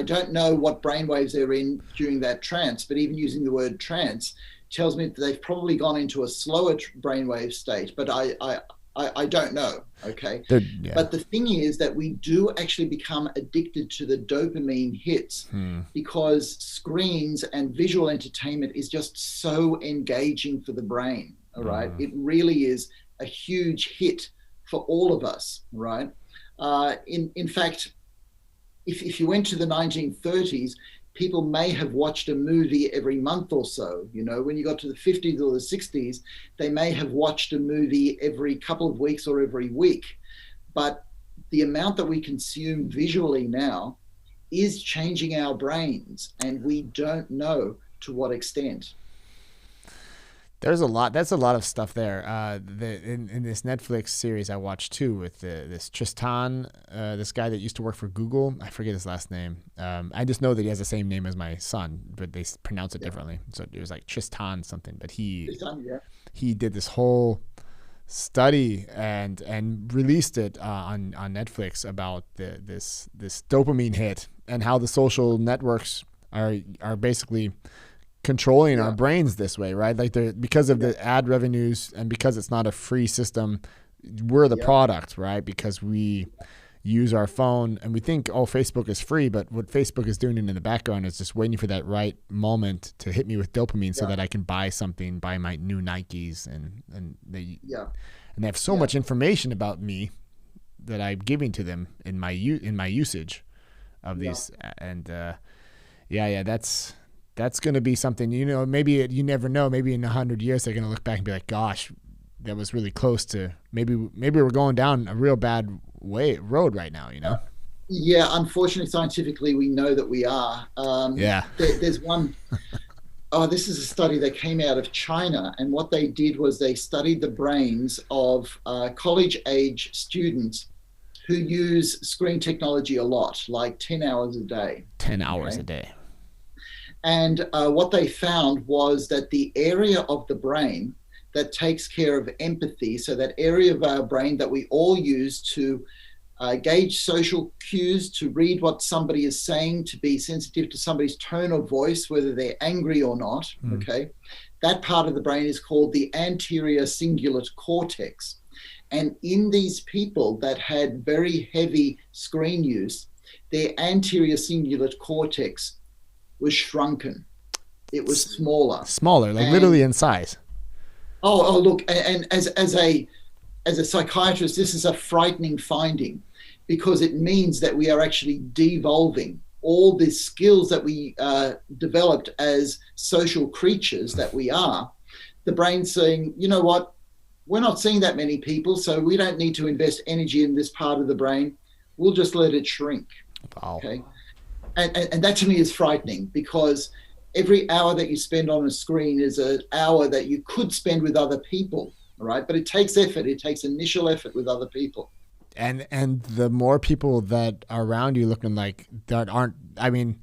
don't know what brainwaves they're in during that trance, but even using the word trance tells me that they've probably gone into a slower brainwave state. But I don't know. Okay. But the thing is that we do actually become addicted to the dopamine hits because screens and visual entertainment is just so engaging for the brain. All right. It really is a huge hit for all of us. Right. In fact, if you went to the 1930s, people may have watched a movie every month or so. You know, when you got to the 50s or the 60s, they may have watched a movie every couple of weeks or every week. But the amount that we consume visually now is changing our brains, and we don't know to what extent. There's a lot. That's a lot of stuff there. In this Netflix series I watched too, with this Tristan, this guy that used to work for Google. I forget his last name. I just know that he has the same name as my son, but they pronounce it differently. So it was like Tristan something. But he did this whole study and released it on Netflix about this dopamine hit and how the social networks are basically controlling our brains this way, right? Like because of the ad revenues, and because it's not a free system, we're the product, right? Because we use our phone and we think, oh, Facebook is free, but what Facebook is doing in the background is just waiting for that right moment to hit me with dopamine so that I can buy something, buy my new Nikes, and they have so much information about me that I'm giving to them in my usage of these, and that's going to be something, you know, maybe you never know. Maybe in 100 years, they're going to look back and be like, gosh, that was really close to, maybe we're going down a real bad road right now, you know? Yeah. Unfortunately, scientifically, we know that we are. There's one, this is a study that came out of China. And what they did was they studied the brains of college age students who use screen technology a lot, like 10 hours a day. 10 hours a day. And what they found was that the area of the brain that takes care of empathy, so that area of our brain that we all use to gauge social cues, to read what somebody is saying, to be sensitive to somebody's tone of voice, whether they're angry or not, okay? That part of the brain is called the anterior cingulate cortex. And in these people that had very heavy screen use, their anterior cingulate cortex was shrunken. It was smaller, like literally in size. Oh, look, and as a psychiatrist, this is a frightening finding, because it means that we are actually devolving all the skills that we developed as social creatures that we are. The brain's saying, you know what, we're not seeing that many people, so we don't need to invest energy in this part of the brain. We'll just let it shrink. Wow. Okay. And that to me is frightening, because every hour that you spend on a screen is an hour that you could spend with other people, right? But it takes effort. It takes initial effort with other people. And the more people that are around you looking like that aren't, I mean,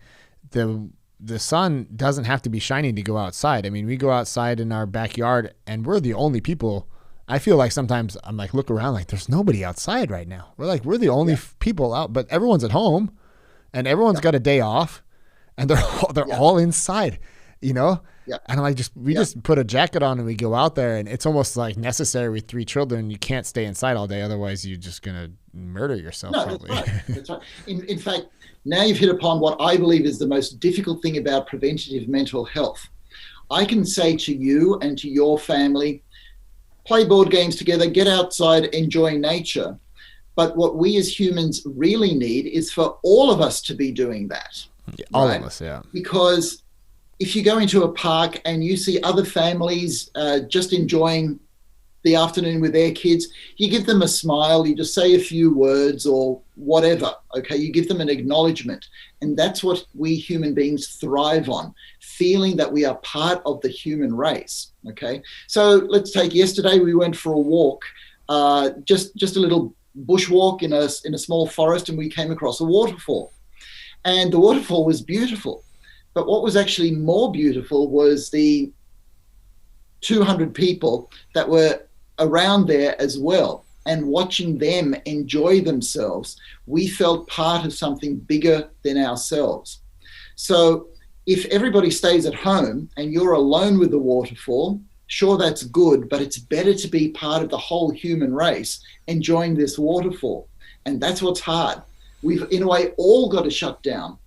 the sun doesn't have to be shining to go outside. I mean, we go outside in our backyard and we're the only people. I feel like sometimes I'm like, look around, like there's nobody outside right now. We're the only people out, but everyone's at home. And everyone's got a day off, and they're all inside, you know? Yeah. And I'm like, we just put a jacket on and we go out there, and it's almost like necessary with 3 children. You can't stay inside all day. Otherwise you're just going to murder yourself. No, probably. that's right. That's right. In fact, now you've hit upon what I believe is the most difficult thing about preventative mental health. I can say to you and to your family, play board games together, get outside, enjoy nature. But what we as humans really need is for all of us to be doing that. Yeah, all of us, yeah. Because if you go into a park and you see other families just enjoying the afternoon with their kids, you give them a smile, you just say a few words or whatever, okay? You give them an acknowledgement. And that's what we human beings thrive on, feeling that we are part of the human race, okay? So let's take yesterday, we went for a walk, just a little bushwalk in a small forest, and we came across a waterfall. And the waterfall was beautiful. But what was actually more beautiful was the 200 people that were around there as well, and watching them enjoy themselves. We felt part of something bigger than ourselves. So if everybody stays at home and you're alone with the waterfall, sure, that's good, but it's better to be part of the whole human race enjoying this waterfall. And that's what's hard. We've, in a way, all got to shut down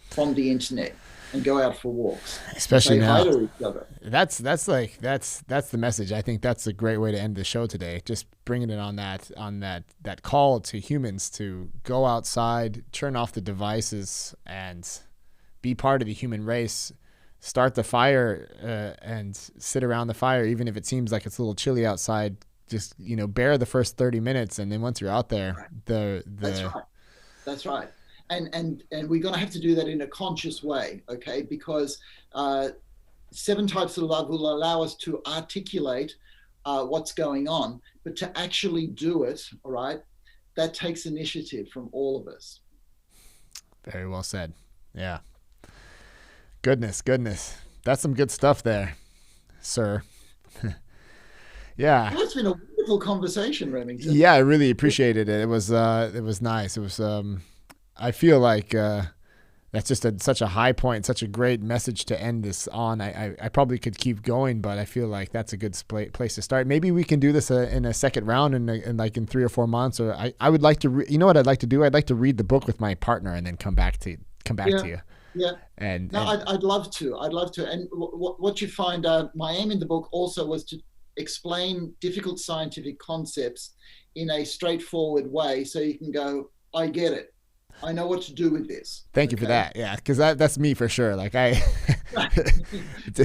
from the internet and go out for walks, especially now. Hi to each other. That's the message. I think that's a great way to end the show today. Just bringing it on that call to humans to go outside, turn off the devices, and be part of the human race. Start the fire and sit around the fire, even if it seems like it's a little chilly outside. Just bear the first 30 minutes, and then once you're out there, That's right. And we're going to have to do that in a conscious way, okay? Because 7 Types of Love will allow us to articulate what's going on, but to actually do it, all right, that takes initiative from all of us. Very well said. Yeah. Goodness. That's some good stuff there, sir. Yeah. Well, it's been a wonderful conversation, Remington. Yeah, I really appreciated it. It was nice. It was, I feel like that's just such a high point, such a great message to end this on. I probably could keep going, but I feel like that's a good place to start. Maybe we can do this in a second round in like in 3 or 4 months. Or I would like to, you know what I'd like to do? I'd like to read the book with my partner and then come back to you. Yeah. And I'd love to. And what you find, my aim in the book also was to explain difficult scientific concepts in a straightforward way, so you can go, I get it. I know what to do with this. Thank you for that. Yeah, because that's me for sure. Like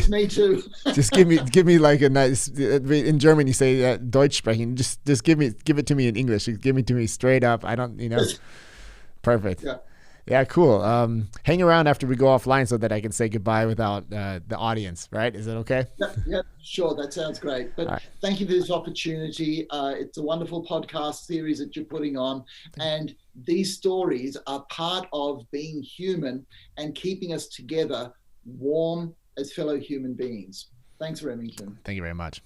me too. Just give me like a nice. In German, you say Deutsch sprechen. Just give it to me in English. Give it to me straight up. I don't, Perfect. Yeah, cool. Hang around after we go offline so that I can say goodbye without the audience, right? Is that okay? Yeah, sure. That sounds great. But Thank you for this opportunity. It's a wonderful podcast series that you're putting on. And these stories are part of being human and keeping us together warm as fellow human beings. Thanks, Remington. Thank you very much.